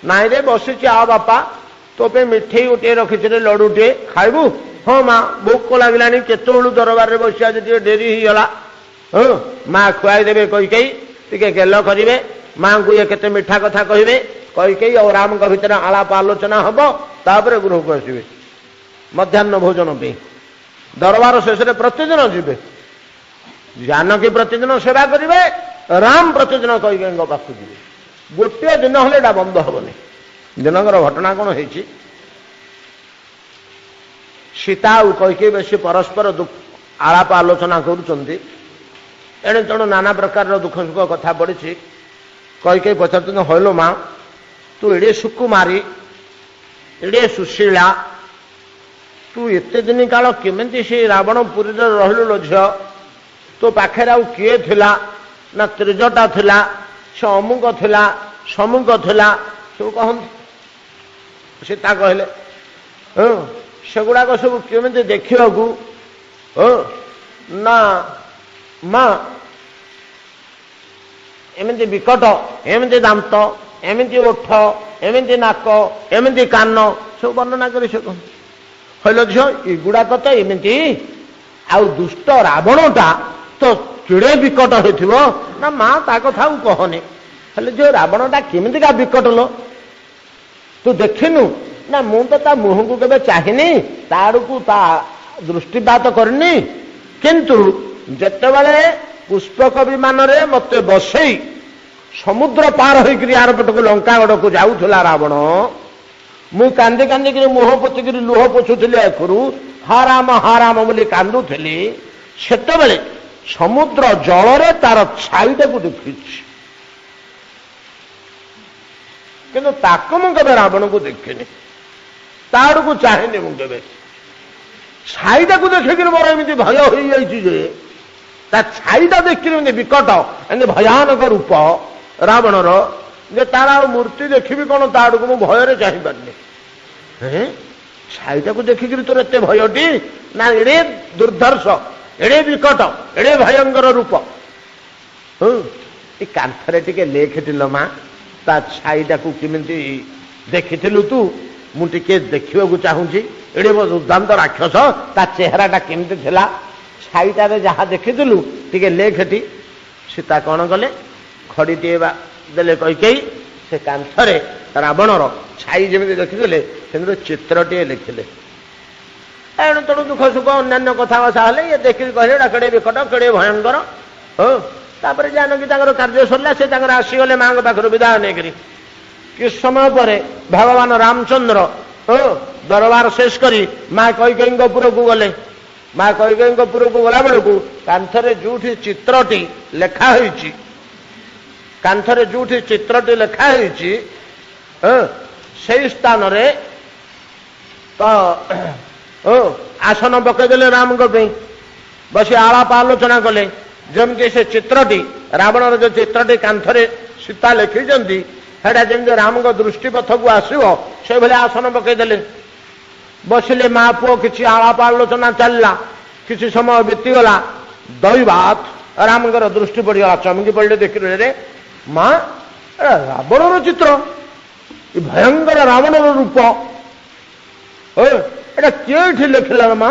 नाई रे बसी आ बापा तो पे मिठे गोटे रखी लडुटे खाइबू हाँ माँ भोक लगला केत दरबार में बस आज डेरी होगला माँ खुआई देवे कैकेयी टिके गेल करेंगे माँ को ये केते मिठा कथा कहे कैकेयी और राम का भितर आलाप आलोचना हम तापर गृह को आसवे मध्याह्न भोजन पे दरबार शेष प्रतिदिन जीवे जानकी प्रतिदिन सेवा करेंगे राम प्रतिदिन कैकेयी पाख जी गोटे दिन हेल्ला एटा बंद हेनी दिनकर घटना कौन है सीता और कैकेयी बेसी परस्पर दुख आलाप आलोचना करुँच एणे तेणु नाना प्रकार दुख सुख कथा पड़ी कैकेयी पचार हलो माँ तू एड़े सुकुमारी एड़े सुशीला तू एते दिन काल केमिति से रावण पुरी रहिलु लो झियो तो पाखे आउ किए थिला ना त्रिजटा थिला से अमुक थिला समुक थिला सब कहते सीता कहले सेगुड़ाक सब केमिति देखा ना माँ एमती विकट एमती दांत एमती ओठ एमती नाक एमती कान सब वर्णना कर हल झील युड़ाक तो एमती आउ दुष्ट रावणटा तो केड़े विकट हो ना माँ ता कथा कहनी हेल्ले जो रावणटा केमितिका विकट लो तू देखिनु ना मु तो ता मुह को केबे चाहिनी ता आड़कू ता दृष्टिपात करनी किंतु जेतेबेले पुष्पक विमान रे मते बसई समुद्र पार होकर यार पटक लंका गड़ को जाऊला रावण ମୁଁ କାନ୍ଦି କାନ୍ଦିକିରି ମୁହଁ ପୋତିକିରି ଲୁହ ପୋଛୁଥିଲି ଆଖରୁ ହା ରାମ ବୋଲି କାନ୍ଦୁଥିଲି। ସେତେବେଳେ ସମୁଦ୍ର ଜଳରେ ତାର ଛାଇଟାକୁ ଦେଖିଛି, କିନ୍ତୁ ତାକୁ ମୁଁ କେବେ ରାବଣକୁ ଦେଖିନି, ତା ଆଡ଼କୁ ଚାହେଁନି ମୁଁ କେବେ। ଛାଇଟାକୁ ଦେଖିକିରି ମୋର ଏମିତି ଭୟ ହୋଇଯାଇଛି ଯେ ତା ଛାଇଟା ଦେଖିକିରି ଏମିତି ବିକଟ, ଏମିତି ଭୟାନକ ରୂପ ରାବଣର, ଯେ ତାର ଆଉ ମୂର୍ତ୍ତି ଦେଖିବି କଣ, ତା ଆଡ଼କୁ ମୁଁ ଭୟରେ ଚାହିଁପାରିନି। ଛାଇଟାକୁ ଦେଖିକିରି ତୋର ଏତେ ଭୟଟି? ନା ଏଡ଼େ ଦୁର୍ଦ୍ଧର୍ଷ, ଏଡ଼େ ବିକଟ, ଏଡ଼େ ଭୟଙ୍କର ରୂପ। ଏ କାନ୍ଥରେ ଟିକେ ଲେଖିଥିଲ ମା, ତା ଛାଇଟାକୁ କେମିତି ଦେଖିଥିଲୁ ତୁ? ମୁଁ ଟିକେ ଦେଖିବାକୁ ଚାହୁଁଛି। ଏଡ଼େ ଦୁର୍ଦ୍ଦାନ୍ତ ରାକ୍ଷସ, ତା ଚେହେରାଟା କେମିତି ଥିଲା? ଛାଇଟାରେ ଯାହା ଦେଖିଥିଲୁ ଟିକେ ଲେଖେଟି। ସୀତା କ'ଣ କଲେ? ଖଡ଼ିଟିଏ ଦେଲେ କୈକେୟୀ, ସେ କାନ୍ଥରେ ରାବଣର ଛାଇ ଯେମିତି ଦେଖିଥିଲେ ସେମିତି ଚିତ୍ରଟିଏ ଲେଖିଲେ। ଏଣୁ ତେଣୁ ଦୁଃଖ ସୁଖ ଅନ୍ୟାନ୍ୟ କଥାବାର୍ତ୍ତା ହେଲେ, ଇଏ ଦେଖିକି କହିଲେ ଏଟା କେଡ଼େ ବିକଟ, କେଡ଼େ ଭୟଙ୍କର। ତାପରେ ଜାନକୀ ତାଙ୍କର କାର୍ଯ୍ୟ ସରିଲା, ସେ ତାଙ୍କର ଆସିଗଲେ ମାଙ୍କ ପାଖରୁ ବିଦାୟ ନେଇକରି। କିଛି ସମୟ ପରେ ଭଗବାନ ରାମଚନ୍ଦ୍ର ଦରବାର ଶେଷ କରି ମା କୈକେୟୀଙ୍କ ପୁରକୁ ଗଲେ। ମା କୈକେୟୀଙ୍କ ପୁରକୁ ଗଲା ବେଳକୁ କାନ୍ଥରେ ଯୋଉଠି ଚିତ୍ରଟି ଲେଖା ହୋଇଛି, କାନ୍ଥରେ ଯୋଉଠି ଚିତ୍ରଟି ଲେଖା ହୋଇଛି ସେଇ ସ୍ଥାନରେ ତ ଆସନ ପକେଇଦେଲେ ରାମଙ୍କ ପାଇଁ। ବସି ଆଳାପ ଆଲୋଚନା କଲେ। ଯେମିତି ସେ ଚିତ୍ରଟି, ରାବଣର ଯୋଉ ଚିତ୍ରଟି କାନ୍ଥରେ ସୀତା ଲେଖିଛନ୍ତି, ସେଟା ଯେମିତି ରାମଙ୍କ ଦୃଷ୍ଟିପଥକୁ ଆସିବ ସେଭଳି ଆସନ ପକେଇଦେଲେ। ବସିଲେ ମା ପୁଅ, କିଛି ଆଳାପ ଆଲୋଚନା ଚାଲିଲା। କିଛି ସମୟ ବିତିଗଲା। ଦୈବାତ୍ ରାମଙ୍କର ଦୃଷ୍ଟି ପଡ଼ିଗଲା। ଚମକି ପଡ଼ିଲେ, ଦେଖିଲେ ରେ ମା, ରାବଣର ଚିତ୍ର, ଏ ଭୟଙ୍କର ରାବଣର ରୂପ, ଏଟା କିଏ ଏଠି ଲେଖିଲା ମା?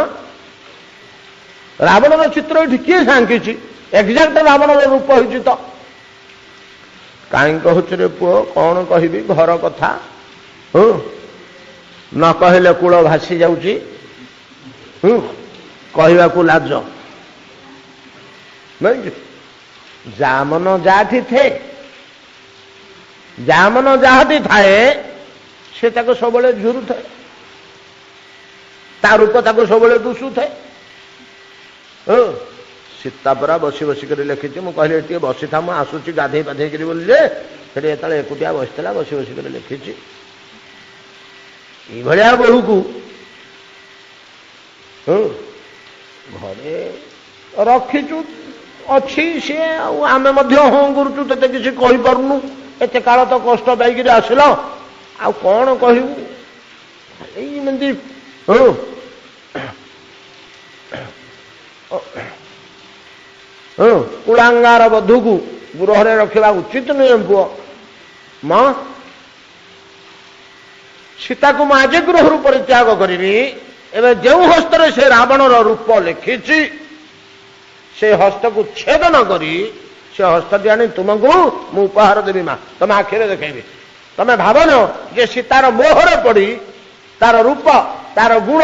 ରାବଣର ଚିତ୍ର ଏଠି କିଏ ସାଙ୍କିଛି? ଏକ୍ଜାକ୍ଟ ରାବଣର ରୂପ ହେଇଛି ତ। କାହିଁ କହୁଛୁ ରେ ପୁଅ? କ'ଣ କହିବି, ଘର କଥା। ନ କହିଲେ କୂଳ ଭାସି ଯାଉଛି, କହିବାକୁ ଲାଜ। ଯାମନ ଯାହାଠି ଥାଏ, ଯାମନ ଯାହାଠି ଥାଏ, ସେ ତାକୁ ସବୁବେଳେ ଝୁରୁଥାଏ, ତା ରୂପ ତାକୁ ସବୁବେଳେ ଦୁଷୁଥାଏ। ସୀତା ପରା ବସି ବସିକରି ଲେଖିଛି। ମୁଁ କହିଲି ଟିକେ ବସିଥା, ମୁଁ ଆସୁଛି ଗାଧେଇ ପାଧେଇକିରି ବୋଲି, ଯେ ସେଠି ଯେତେବେଳେ ଏକୁଟିଆ ବସିଥିଲା ବସି ବସିକରି ଲେଖିଛି। ଏଇଭଳିଆ ବୋହୂକୁ ଘରେ ରଖିଛୁ, ଅଛି ସିଏ, ଆଉ ଆମେ ମଧ୍ୟ ହଁ କରୁଛୁ, ତତେ କିଛି କହିପାରୁନୁ। ଏତେ କାଳ ତ କଷ୍ଟ ପାଇକିରି ଆସିଲ, ଆଉ କ'ଣ କହିବୁ? ଏମିତି କୁଳାଙ୍ଗାର ବଧୂକୁ ଗୃହରେ ରଖିବା ଉଚିତ ନୁହେଁ ପୁଅ। ମା, ସୀତାକୁ ମୁଁ ଆଜି ଗୃହରୁ ପରିତ୍ୟାଗ କରିବି। ଏବେ ଯେଉଁ ହସ୍ତରେ ସେ ରାବଣର ରୂପ ଲେଖିଛି, ସେ ହସ୍ତକୁ ଛେଦନ କରି ସେ ହସ୍ତଟି ଆଣି ତୁମକୁ ମୁଁ ଉପହାର ଦେବି ମା, ତମେ ଆଖିରେ ଦେଖେଇବି। ତମେ ଭାବନ ଯେ ସୀତାର ମୋହରେ ପଡ଼ି, ତାର ରୂପ, ତାର ଗୁଣ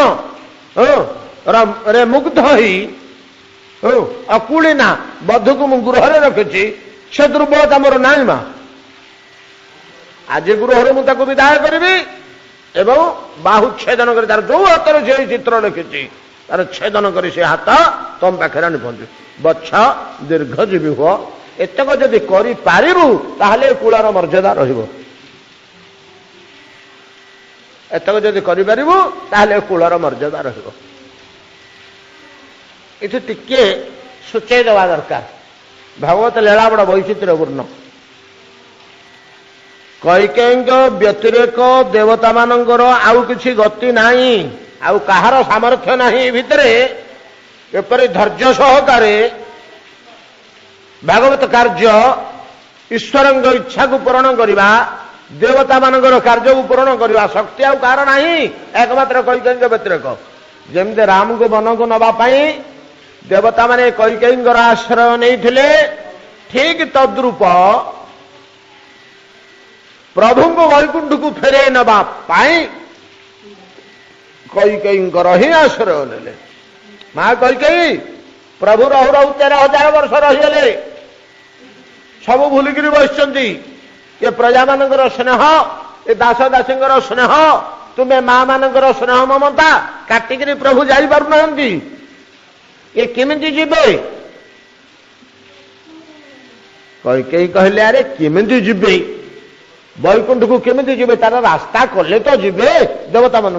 ରେ ମୁଗ୍ଧ ହୋଇ ଅକୁଳିନା ବଧୂକୁ ମୁଁ ଗୃହରେ ରଖିଛି, ସେ ଦୁର୍ବଳତା ମୋର ନାହିଁ ମା। ଆଜି ଗୃହରୁ ମୁଁ ତାକୁ ବିଦାୟ କରିବି ଏବଂ ବାହୁ ଛେଦନ କରି, ତାର ଯୋଉ ହାତରେ ସେ ଚିତ୍ର ଲେଖିଛି ତାର ଛେଦନ କରି ସେ ହାତ ତମ ପାଖରେ ଆଣି ପହଞ୍ଚିବି। ବତ୍ସ ଦୀର୍ଘଜୀବୀ ହୁଅ। ଏତକ ଯଦି କରିପାରିବୁ ତାହେଲେ କୁଳର ମର୍ଯ୍ୟାଦା ରହିବ। ଏତକ ଯଦି କରିପାରିବୁ ତାହେଲେ କୁଳର ମର୍ଯ୍ୟାଦା ରହିବ। ଏଠି ଟିକେ ସୂଚେଇ ଦେବା ଦରକାର। ଭାଗବତ ଲୀଳା ବଡ଼ ବୈଚିତ୍ର୍ୟପୂର୍ଣ୍ଣ। କୈକେୟୀଙ୍କ ବ୍ୟତିରେକ ଦେବତାମାନଙ୍କର ଆଉ କିଛି ଗତି ନାହିଁ, ଆଉ କାହାର ସାମର୍ଥ୍ୟ ନାହିଁ ଏ ଭିତରେ ଏପରି ଧୈର୍ଯ୍ୟ ସହକାରେ ଭାଗବତ କାର୍ଯ୍ୟ, ଈଶ୍ୱରଙ୍କ ଇଚ୍ଛାକୁ ପୂରଣ କରିବା, ଦେବତାମାନଙ୍କର କାର୍ଯ୍ୟକୁ ପୂରଣ କରିବା ଶକ୍ତି ଆଉ କାହାର ନାହିଁ, ଏକମାତ୍ର କୈକେୟୀଙ୍କ ବ୍ୟତିରେକ। ଯେମିତି ରାମଙ୍କୁ ବନକୁ ନେବା ପାଇଁ ଦେବତାମାନେ କୈକେୟୀଙ୍କର ଆଶ୍ରୟ ନେଇଥିଲେ, ଠିକ ତଦ୍ରୂପ ପ୍ରଭୁଙ୍କୁ ବୈକୁଣ୍ଠକୁ ଫେରାଇ ନେବା ପାଇଁ କୈକେୟୀଙ୍କର ହିଁ ଆଶ୍ରୟ ନେଲେ। ମା କୈକେୟୀ ପ୍ରଭୁ ରହୁ ରହୁ 13,000 ବର୍ଷ ରହିଗଲେ, ସବୁ ଭୁଲିକିରି ବସିଛନ୍ତି। ଏ ପ୍ରଜାମାନଙ୍କର ସ୍ନେହ, ଏ ଦାସ ଦାସୀଙ୍କର ସ୍ନେହ, तुम्हें मां मानकर स्नेह ममता काटिकी प्रभु जापार ये केमिति जीवे कई कहले अरे केमिति जीवे वैकुंठ को केमिति जीवे तार रास्ता कले तो जीवे देवता मान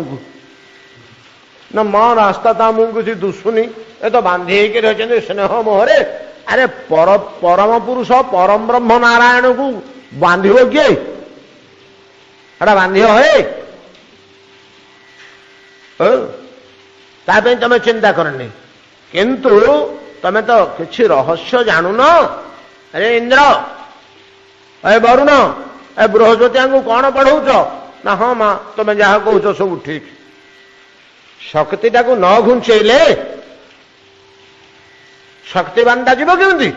ना मां रास्ता ता मुझे किसी दुशुनी ये तो बांधी रही स्नेह मोहरे अरे परम पुरुष परम ब्रह्म नारायण को बांध किए एटा बांध हे तमें चिंता करनी किंतु तमें तो किसी रहस्य जानून अरे इंद्र ए वरुण ए बृहस्पति को कौन पढ़ाऊच ना हाँ माँ तुम्हें जहाँ कौच सब ठीक शक्ति टाक न घुंचेले शक्तिवानटा जीव केमती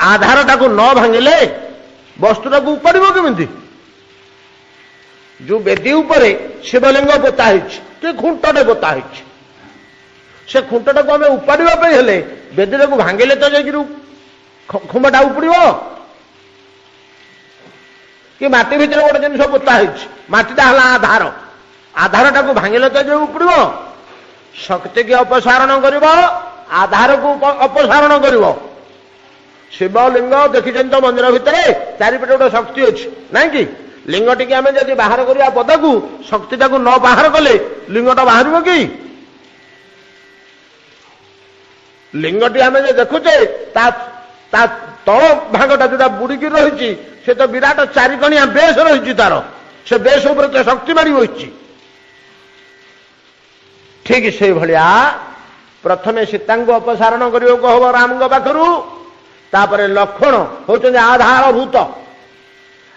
आधार टाक न भांगिले वस्तुटा उपाड़ केमती जो वेदी उपर शिवलिंग पोता है खुंटे पोता से खुंटा को आम उपाड़ा वेदी को भांगिले तो जाकि खुंबटा उपड़ कि माटी भितर गोटे जिन पोता मटीटा है आधार आधार टाक भांगिले तो जो उपड़ शक्ति की अपसारण कर आधार को अपसारण कर शिवलिंग देखी तो मंदिर भितर चारिपटे गोटे शक्ति अच्छी ना कि लिंगटी की आम जब बाहर करवा पदा को शक्तिटा को न बाहर कले लिंगटा बाहर कि लिंगटी आम जो देखुचे तल भागटा जोटा बुड़िकी रही से तो विराट चारिकणिया बेस रही तार से बेस उपर तो शक्ति मारी बही ठीक से भाया प्रथमे सीता को अपसारण करने को हम राम पाखु तापर लक्ष्मण होती आधारभूत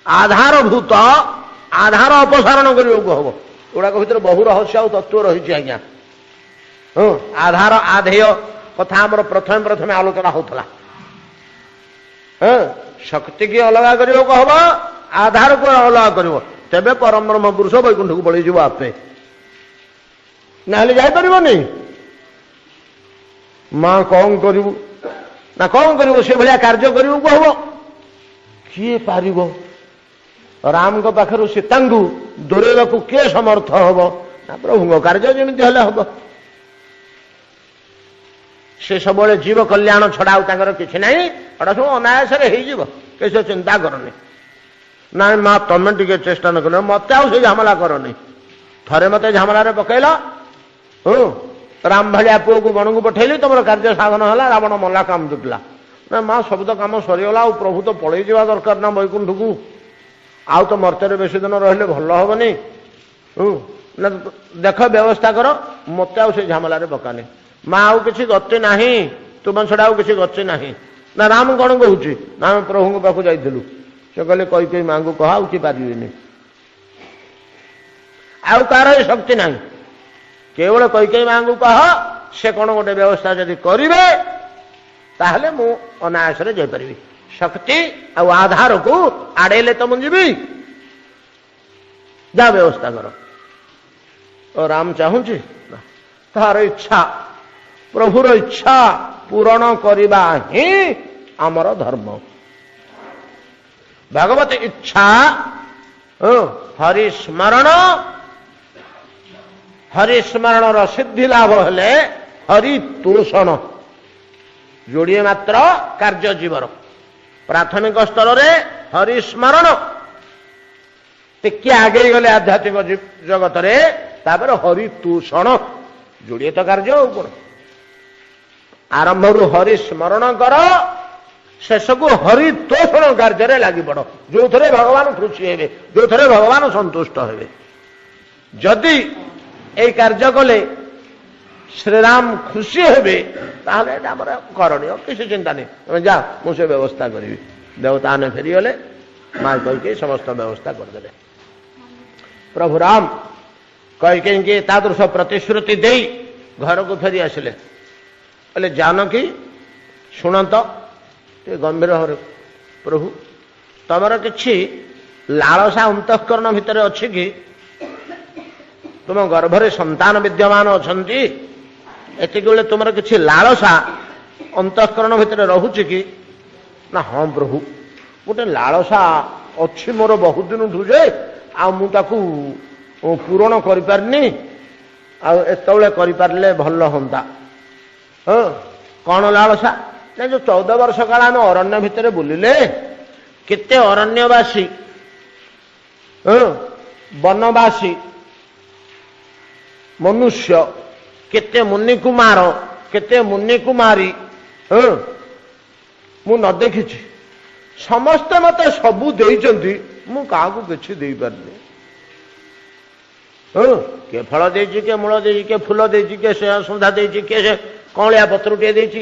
आधारभूत आधार अपसारण करने को हम गुड़ाक भर बहु रहस्य और तत्व रही आज्ञा आधार आधेय कथा आमर प्रथमे प्रथमे आलोचना होता शक्ति की अलग करने को हम आधार को अलग कर तेरे परम ब्रह्म पुरुष वैकुंठ को पड़े आपे ना जापरि माँ कौन करू ना कौन कर से भाया कार्य करू को हम किए पार राम को पाखर सीता दूरेवा को किए समर्थ हम ना प्रभु कार्य जमी हम से सब जीव कल्याण छड़ा कि ना एटा सब अनायास कैसे चिंता करनी ना माँ तमें टे चेष्टा न कर मत से झमेला करनी थरे मत झमेल पकईल राम भाया पुओ को बन को पठेली तुम कार्य साधन है रावण मला काम जुटला ना माँ सब तो कम सरीगला प्रभु तो पलि जा दरकार ना वैकुंठ को आउ तो मर्त्य बेसी दिन रही भल हेनी ना देख व्यवस्था कर मत से झमेल पकानी माँ आउ कि गति ना तुम छड़ा आउ कि गति ना ना राम कौन कहूँ ना आम प्रभु पाक जाइलु से कहले कई माँ को कह आउ कि पारे आउ कार शक्ति ना केवल कई माँ को कह से कौन गोटे व्यवस्था जदि करेंगे ताहले मु अनायास जापरि शक्ति आधार को आड़ेले तो मुझे जा व्यवस्था कर और राम चाहूँगी तार इच्छा प्रभुर इच्छा पूरण करवा ही आमर धर्म भगवत इच्छा हरिस्मरण हरिस्मरण सिद्धि लाभ हेले हरितोषण जोड़िए मात्र कार्य जीवर प्राथमिक स्तर रे हरिस्मरण टिके आगे गले आध्यात्मिक जगत रे तापर हरितोषण जोड़िए तो कार्य कौन आरंभ हरिस्मरण कर शेष को हरितोषण कार्य लगी पड़ जो थे भगवान खुशी हे जो थे भगवान संतुष्ट हे जदि ये कार्य कले श्रीराम खुशी हे करणीय किसी चिंता नहीं तुम जा मुझे व्यवस्था करी देवता ने फेरीगले माँ कहीकि समस्त व्यवस्था करदे प्रभु राम कहीकि तादृश प्रतिश्रुति दे घर को फेरी आसिले बोले जानकी शुणत ये गंभीर भाव प्रभु तमर किछि लालसा अंतःकरण भितर अच्छी कि तुम गर्भरे संतान विद्यमान अछंती एतिक बेले तुमर किछि लालसा अंतःकरण भितर रहुछि कि ना हाँ प्रभु गोटे लालसा अच्छी मोर बहुत दिन ढुजे आकु पूरण करें आतले भल हाँ कौन लालसा ना जो 14 वर्ष काल आम अरण्य भितर बुलिले केते अरण्यवासी वनवासी मनुष्य केते मुनि कुमार केते मुनि कुमारी मु न देखी समस्ते मते सबू देइचंती मु काहाकू किछि देई पारनी के फल देइछि के मूल देइछि के फूल देइछि के सुंधा देइछि के कौलिया पत्रटे देइछि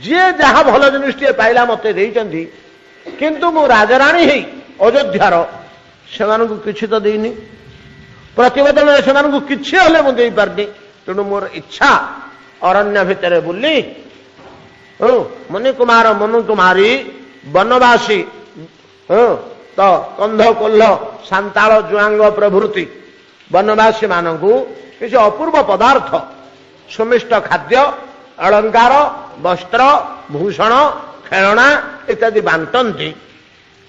जे जहा भल जिनिसटे पाइला मते देइचंती किंतु मु राजराणी हेई अयोध्यार सेमानकू किछि तो देइनी प्रतिवेदन सेमानकू किछि हले मु देई पारनी तेणु मोर इच्छा अरण्य भितर बुली मुनि कुमार मनु कुमारी वनवासी तो कंध कोल्ह सांताल जुआंग प्रभृति वनवासी मानकू किसी अपूर्व पदार्थ सुमिष्ट खाद्य अलंकार वस्त्र भूषण खेलना इत्यादि बांटती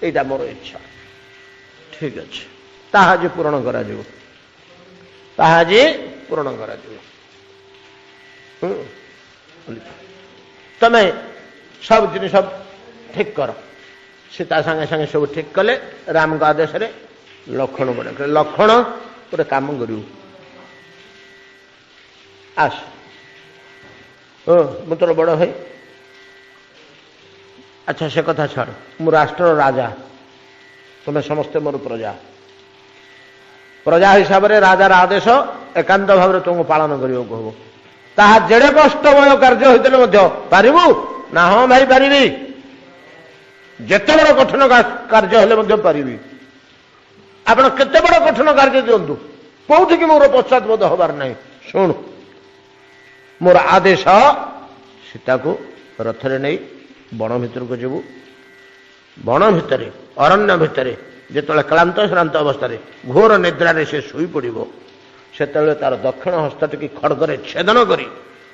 यहाँ मोर इच्छा ठीक अच्छे ताहाजी पूरण करा पूरण करा तमें सब जिन सब ठीक कर सीता संगे संगे सब ठीक कले राम का आदेश रे लक्षण बड़े लक्षण गोटे काम करू आस मु तोर बड़ भाई अच्छा से कथा छाड़ मु राष्ट्र राजा तुम्हें समस्ते मोर प्रजा प्रजा हिसाब से राजार आदेश एकांत भाव तुमको पालन करने को हम ताहा जेड़े कष्टमय कार्य होते पारिबु ना हाँ भाई पारि जेते बड़ कठिन कार्य हेले पारि आप केते बड़ कठिन कार्य दिंतु कौटी की मोर पश्चातबोध हबार ना शुण मोर आदेश सीता को रथरे नहीं बण भितर को जीवु बण भितर अरण्य भितर जिते क्लांत श्रांत अवस्था घोर निद्रारे से शुई पड़ो से तार दक्षिण हस्त टी खड़गरे छेदन करी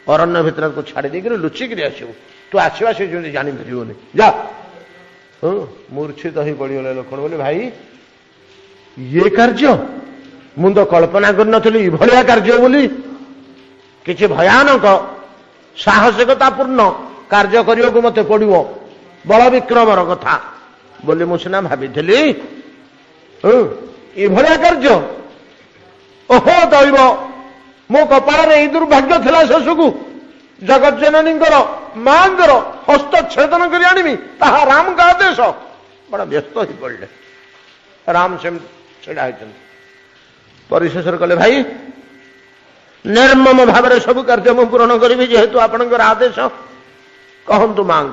अरण्य भितर को छाड़ी देकर लुचिकी आसबू तू आसवा से जापर जा मूर्छित हो पड़गले लक्षण बोले भाई ये कार्य मु तो कल्पना करी कार्य बोली किसी भयानक साहसिकतापूर्ण कार्य करने को मत पड़ो बल विक्रमर कथा बोली मु सीना भावी ये कार्य ओहो दैव मो कपाल ये दुर्भाग्य थिला शेषकू जगत जननी मांगर हस्तछेदन कर आनमी ताहा राम का आदेश बड़ा व्यस्त हो पड़े राम से छड़ा परिशेष कले भाई निर्मम भाव सब कार्य मु पूरण करी जेहेतु आपणकर आदेश कहतु मांग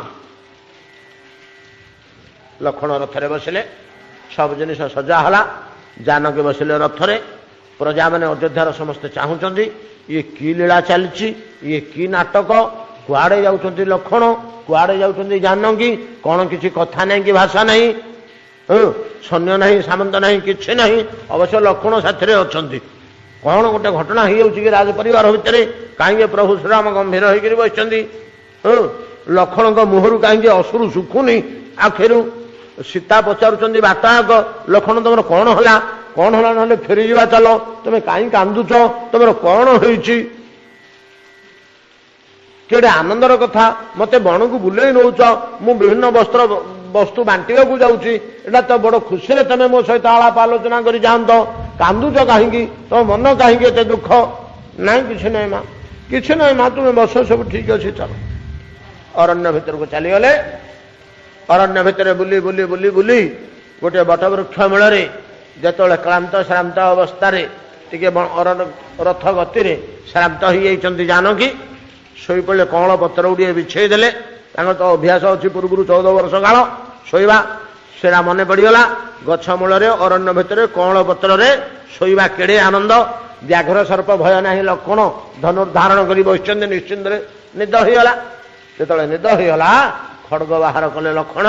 लक्षण रथरे बसिले सब जिनिस सजाहला जानकी बसिले रथरे प्रजा मैंने अयोध्यार समस्ते चाहूँगी ये की लीला चलती ये की नाटक कुआड़े जाउछंती लक्षण कुआड़े जाउछंती जानकी कौन किसी कथा नहीं कि भाषा नहीं सैन्य नहीं सामंत नहीं किसी नहीं अवश्य लक्षण साथी अच्छा कौन गोटे घटना हो राज परिवार भितर कहीं प्रभु श्रीराम गंभीर होकर बसती लक्षण मुहर कहीं अश्रु सुखुनी आखिर सीता पचारुंट बाट आग लक्षण तुम कौन है कौन है ना फेरी जा चल तुम्हें कहीं कांदुच तुम कौन होटे आनंदर कथा मत बण को बुले नौच मु विभिन्न वस्तु बांटा जाऊँगी एटा तो बड़ खुशी तुम मो सहित आलाप आलोचना कर जात कांदुच कहीं तुम मन कहीं एत दुख ना कि ना माँ कि ना माँ तुम्हें बस सब ठीक अच्छे चल अरण्य भितर को चलीगले अरण्य भितर बुली बुली बुली बुली गोटे बटवृक्ष मूल जो क्लांत श्रांत अवस्था रथ गति श्रांत हो जानकी शोई पड़े कौल पत्र गुड़े बिछेदेले तो अभ्यास अच्छी पूर्व 14 वर्ष काल शोवा सेरा मन पड़गला गछ मूल अरण्य भितर कौल पत्र शोवा केड़े आनंद व्याघ्र सर्प भय ना लक्षण धनुर्धारण कर बस निश्चिंत निद होगला जो निद होगला खड़ग बाहर कले लक्षण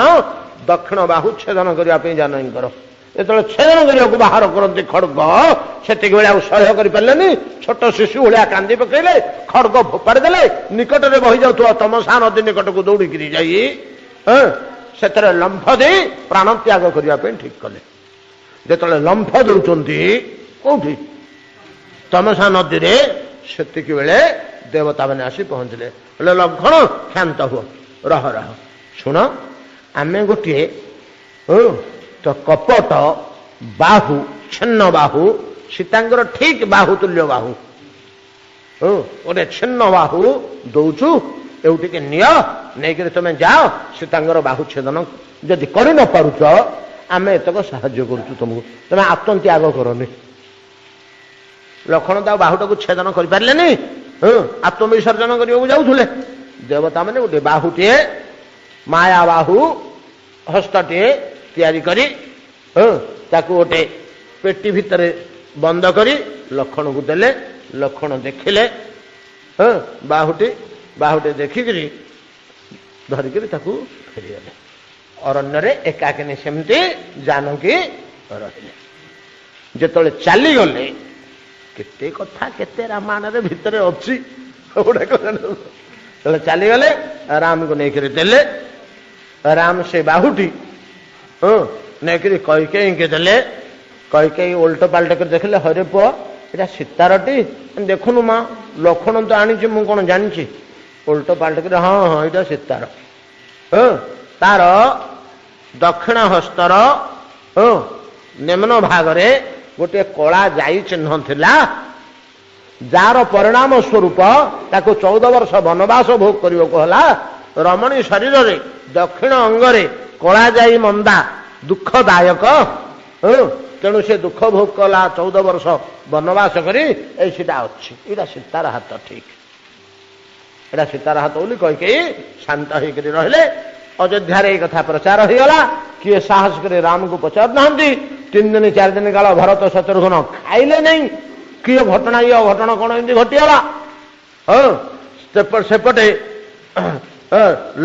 दक्षिण बाहु छेदन करने जानकर जो छेदन करने को बाहर करते खड़ग से सह्य करें छोट शिशु भाया कांदी पकड़े खड़ग फोपाड़ी देले निकट में बही जाऊ तमसा नदी निकट को दौड़िकी ସେଥିରେ ଲମ୍ଫ ଦେଇ ପ୍ରାଣ ତ୍ୟାଗ କରିବା ପାଇଁ ଠିକ କଲେ। ଯେତେବେଳେ ଲମ୍ଫ ଦେଉଛନ୍ତି କୋଉଠି ତମସା ନଦୀରେ, ସେତିକି ବେଳେ ଦେବତାମାନେ ଆସି ପହଞ୍ଚିଲେ। ହେଲେ ଲକ୍ଷଣ କ୍ଷାନ୍ତ ହୁଅ, ରହ ରହ, ଶୁଣ ଆମେ ଗୋଟିଏ ତ କପଟ ବାହୁ, ଛିନ୍ନ ବାହୁ, ସୀତାଙ୍କର ଠିକ ବାହୁ ତୁଲ୍ୟ ବାହୁ, ଗୋଟେ ଛିନ୍ନ ବାହୁ ଦଉଛୁ, ଏଉଟିକେ ନିଅ, ନେଇକରି ତମେ ଯାଅ ସୀତାଙ୍କର ବାହୁ ଛେଦନ ଯଦି କରି ନ ପାରୁଛ ଆମେ ଏତକ ସାହାଯ୍ୟ କରୁଛୁ ତମକୁ, ତମେ ଆତ୍ମତ୍ୟାଗ କରନି। ଲକ୍ଷ୍ମଣ ତା ବାହୁଟାକୁ ଛେଦନ କରିପାରିଲେନି, ଆତ୍ମବିସର୍ଜନ କରିବାକୁ ଯାଉଥିଲେ। ଦେବତା ମାନେ ଗୋଟେ ବାହୁଟିଏ ମାୟା ବାହୁ ହସ୍ତଟିଏ ତିଆରି କରି ତାକୁ ଗୋଟେ ପେଟି ଭିତରେ ବନ୍ଦ କରି ଲକ୍ଷ୍ମଣକୁ ଦେଲେ। ଲକ୍ଷ୍ମଣ ଦେଖିଲେ ବାହୁଟି ଦେଖିକିରି ଧରିକିରି ତାକୁ ଫେରିଗଲେ। ଅରଣ୍ୟରେ ଏକାକିନୀ ସେମିତି ଜାନକୀ ରହିଲେ। ଯେତେବେଳେ ଚାଲିଗଲେ, କେତେ କଥା କେତେ ରାମାୟଣରେ ଭିତରେ ଅଛି, ଯେତେବେଳେ ଚାଲିଗଲେ ରାମକୁ ନେଇକରି ଦେଲେ। ରାମ ସେ ବାହୁଟି ନେଇକରି କୈକେୟୀଙ୍କୁ ଦେଲେ। କୈକେୟୀ ଓଲଟ ପାଲଟ କରି ଦେଖିଲେ, ହରେ ପୁଅ ଏଇଟା ସୀତାରଟି, ଦେଖୁନୁ ମା ଲକ୍ଷ୍ମଣ ତ ଆଣିଛି, ମୁଁ କଣ ଜାଣିଛି। ଓଲଟ ପାଲଟ କରି ହଁ ହଁ ଏଇଟା ସୀତାର। ତାର ଦକ୍ଷିଣ ହସ୍ତର ନିମ୍ନ ଭାଗରେ ଗୋଟିଏ କଳା ଯାଇ ଚିହ୍ନ ଥିଲା, ଯାହାର ପରିଣାମ ସ୍ୱରୂପ ତାକୁ 14 ବର୍ଷ ବନବାସ ଭୋଗ କରିବାକୁ ହେଲା। ରମଣୀ ଶରୀରରେ ଦକ୍ଷିଣ ଅଙ୍ଗରେ କଳା ଯାଇ ମନ୍ଦା ଦୁଃଖଦାୟକ, ତେଣୁ ସେ ଦୁଃଖ ଭୋଗ କଲା 14 ବର୍ଷ ବନବାସ କରି। ଏଇ ସେଟା ଅଛି, ଏଇଟା ସୀତାର ହାତ, ଠିକ ଏଇଟା ସୀତାର ହାତ ବୋଲି କୈକେୟୀ ଶାନ୍ତ ହେଇକରି ରହିଲେ। ଅଯୋଧ୍ୟାରେ ଏଇ କଥା ପ୍ରଚାର ହେଇଗଲା। କିଏ ସାହସ କରି ରାମକୁ ପଚାରୁନାହାନ୍ତି। 3 ଦିନ 4 ଦିନ କାଳ ଭରତ ଶତ୍ରୁଘ୍ନ ଖାଇଲେ ନାହିଁ। କିଏ ଘଟଣା, ଇଏ ଅଘଟଣା କଣ ଏମିତି ଘଟିଗଲା। ସେପଟେ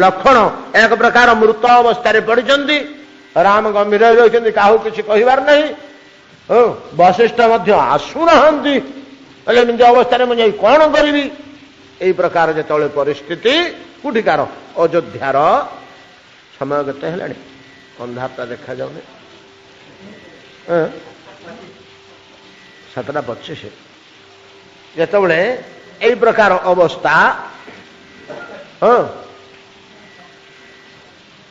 ଲକ୍ଷ୍ମଣ ଏକ ପ୍ରକାର ମୃତ ଅବସ୍ଥାରେ ପଡ଼ିଛନ୍ତି। ରାମ ଗମ୍ଭୀର ରହିଛନ୍ତି, କାହାକୁ କିଛି କହିବାର ନାହିଁ। ବଶିଷ୍ଠ ମଧ୍ୟ ଆସୁନାହାନ୍ତି। ହେଲେ ଏମିତି ଅବସ୍ଥାରେ ମୁଁ ଯାଇ କଣ କରିବି। ଏଇ ପ୍ରକାର ଯେତେବେଳେ ପରିସ୍ଥିତି, କୋଉଠିକାର ଅଯୋଧ୍ୟାର। ସମୟ କେତେ ହେଲାଣି? ଅନ୍ଧାରଟା ଦେଖାଯାଉନି। 7:25। ଯେତେବେଳେ ଏଇ ପ୍ରକାର ଅବସ୍ଥା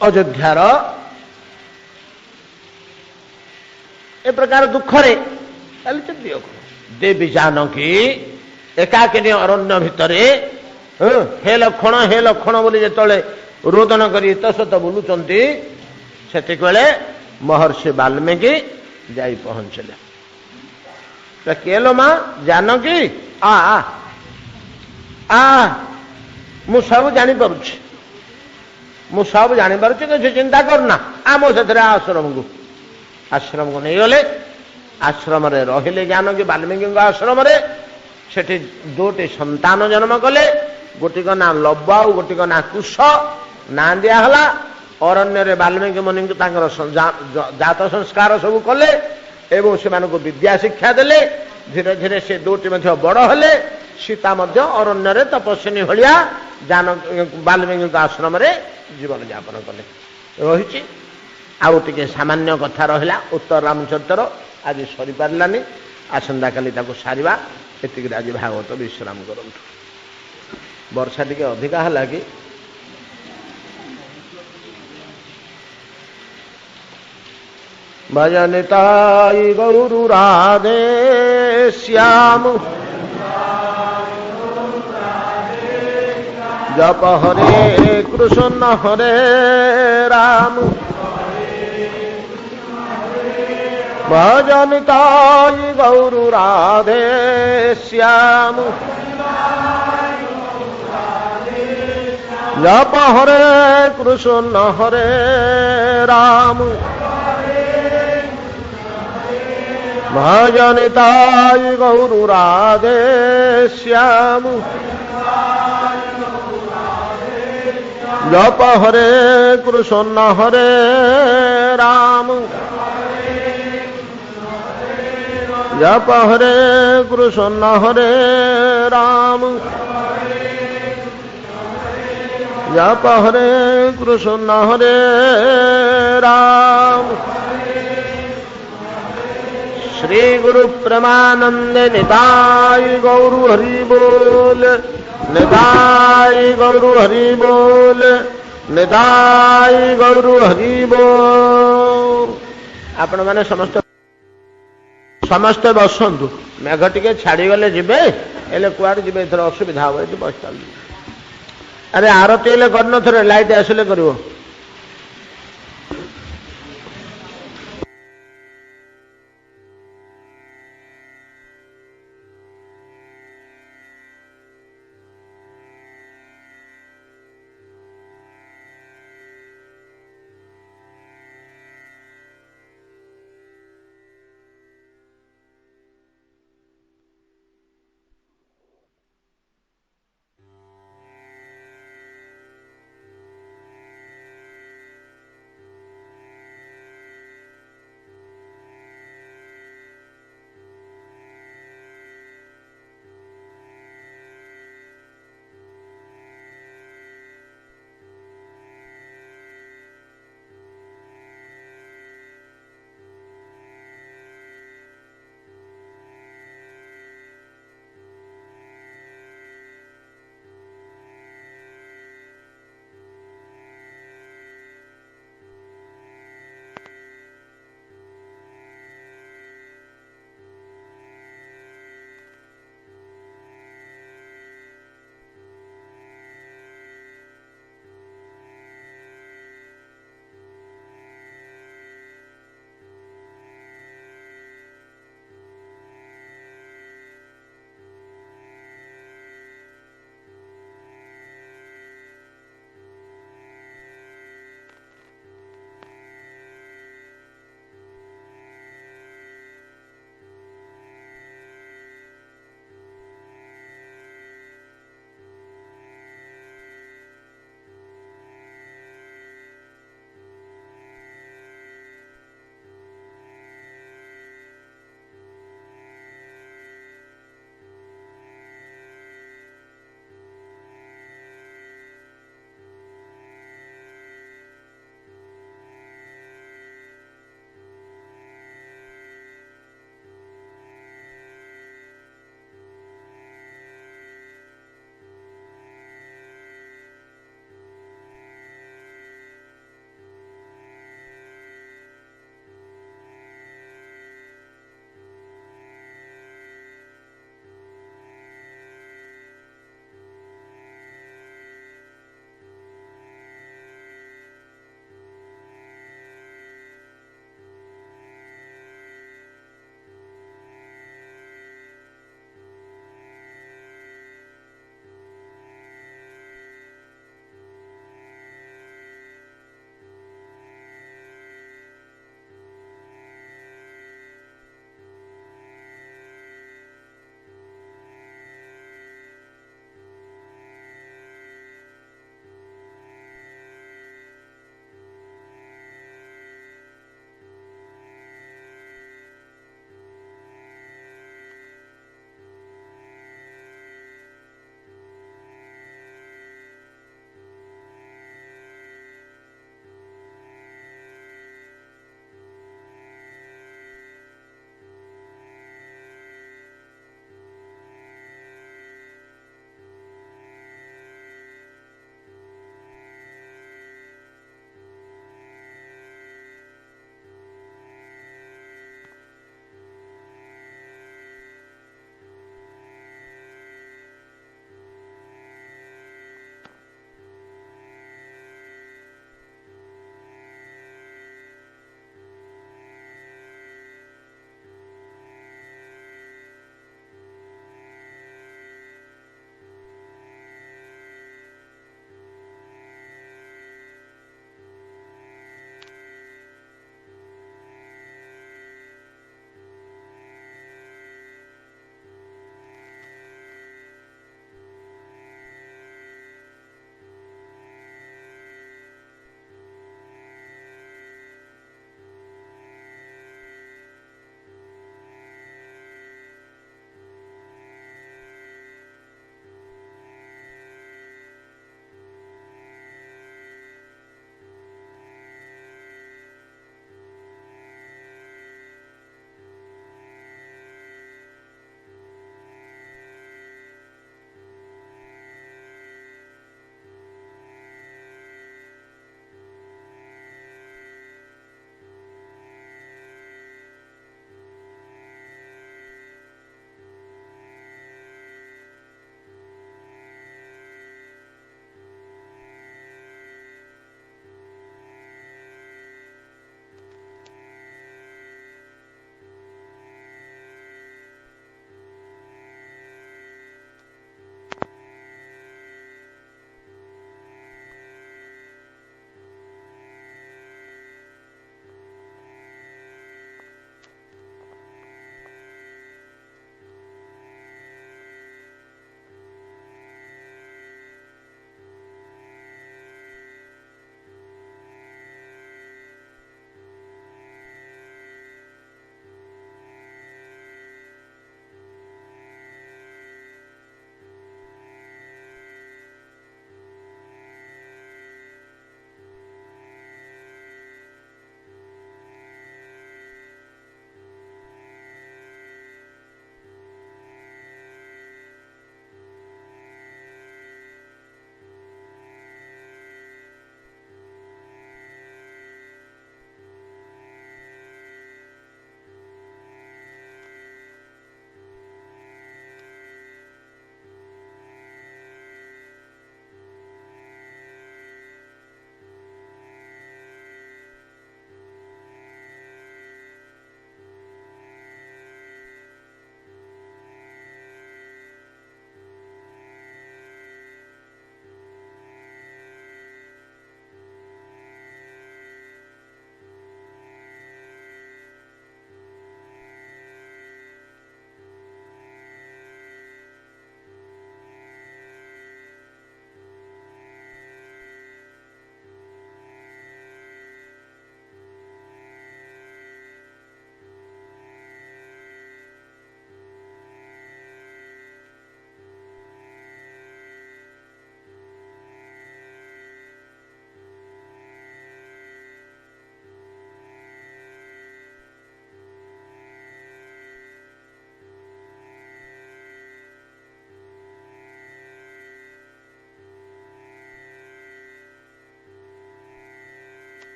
ଅଯୋଧ୍ୟାର ଏ ପ୍ରକାର ଦୁଃଖରେ ଚାଲିଛନ୍ତି। ଦେବୀ ଜାନକୀ ଏକାକିନୀ ଅରଣ୍ୟ ଭିତରେ ହେ ଲକ୍ଷ୍ମଣ ବୋଲି ଯେତେବେଳେ ରୋଦନ କରି ଇତସ୍ତତ ବୁଲୁଛନ୍ତି, ସେତିକିବେଳେ ମହର୍ଷି ବାଲ୍ମୀକି ଯାଇ ପହଞ୍ଚିଲେ। କିଏ ଲୋ ମା ଜାନକୀ? ମୁଁ ସବୁ ଜାଣିପାରୁଛି, ମୁଁ ସବୁ ଜାଣିପାରୁଛି, କିଛି ଚିନ୍ତା କରୁନା। ଆମ ସେଥିରେ ଆଶ୍ରମକୁ ନେଇଗଲେ। ଆଶ୍ରମରେ ରହିଲେ ଜାନକୀ, ବାଲ୍ମୀକିଙ୍କ ଆଶ୍ରମରେ। ସେଠି 2ଟି ସନ୍ତାନ ଜନ୍ମ କଲେ। ଗୋଟିକ ନାଁ ଲବ ଆଉ ଗୋଟିକ ନାଁ କୁଶ ନାଁ ଦିଆହେଲା। ଅରଣ୍ୟରେ ବାଲ୍ମୀକି ମୁନିଙ୍କୁ ତାଙ୍କର ଜାତ ସଂସ୍କାର ସବୁ କଲେ ଏବଂ ସେମାନଙ୍କୁ ବିଦ୍ୟା ଶିକ୍ଷା ଦେଲେ। ଧୀରେ ଧୀରେ ସେ 2ଟି ମଧ୍ୟ ବଡ଼ ହେଲେ। ସୀତା ମଧ୍ୟ ଅରଣ୍ୟରେ ତପସ୍ୱିନୀ ଭଳିଆ ବାଲ୍ମୀକିଙ୍କ ଆଶ୍ରମରେ ଜୀବନ ଯାପନ କଲେ। ରହିଛି ଆଉ ଟିକେ ସାମାନ୍ୟ କଥା ରହିଲା ଉତ୍ତର ରାମଚରିତ୍ର, ଆଜି ସରିପାରିଲାନି, ଆସନ୍ତାକାଲି ତାକୁ ସାରିବା। ଏତିକିରେ ଆଜି ଭାଗବତ ବିଶ୍ରାମ କରନ୍ତୁ। ବର୍ଷା ଟିକେ ଅଧିକା ହେଲା କି? ଭଜନିତାଇ ଗୌରୁ ରାଧେ ଶ୍ୟାମ ଜପ ହରେ କୃଷ୍ଣ ହରେ ରାମ ভজনিতাই গৌর রাধে শ্যাম জপ হরে কৃষ্ণ হরে রাম ভজনিতাই গৌর রাধে শ্যাম জপ হরে কৃষ্ণ হরে রাম জপ হরে কৃষ্ণ হরে রাম जप हरे कृष्ण हरे राम श्री गुरु प्रेमानंद निताय गौर हरि बोल निताय गौर हरि बोल निताय गौर हरि बोल। आपण माने समस्त समस्ते बसंतु मेघ टिके छाड़ीगले जीवे हेले कुआड़े जीवे एथर असुविधा हम ये बस। अरे आरती हेले कर लाइट आसिले करिवो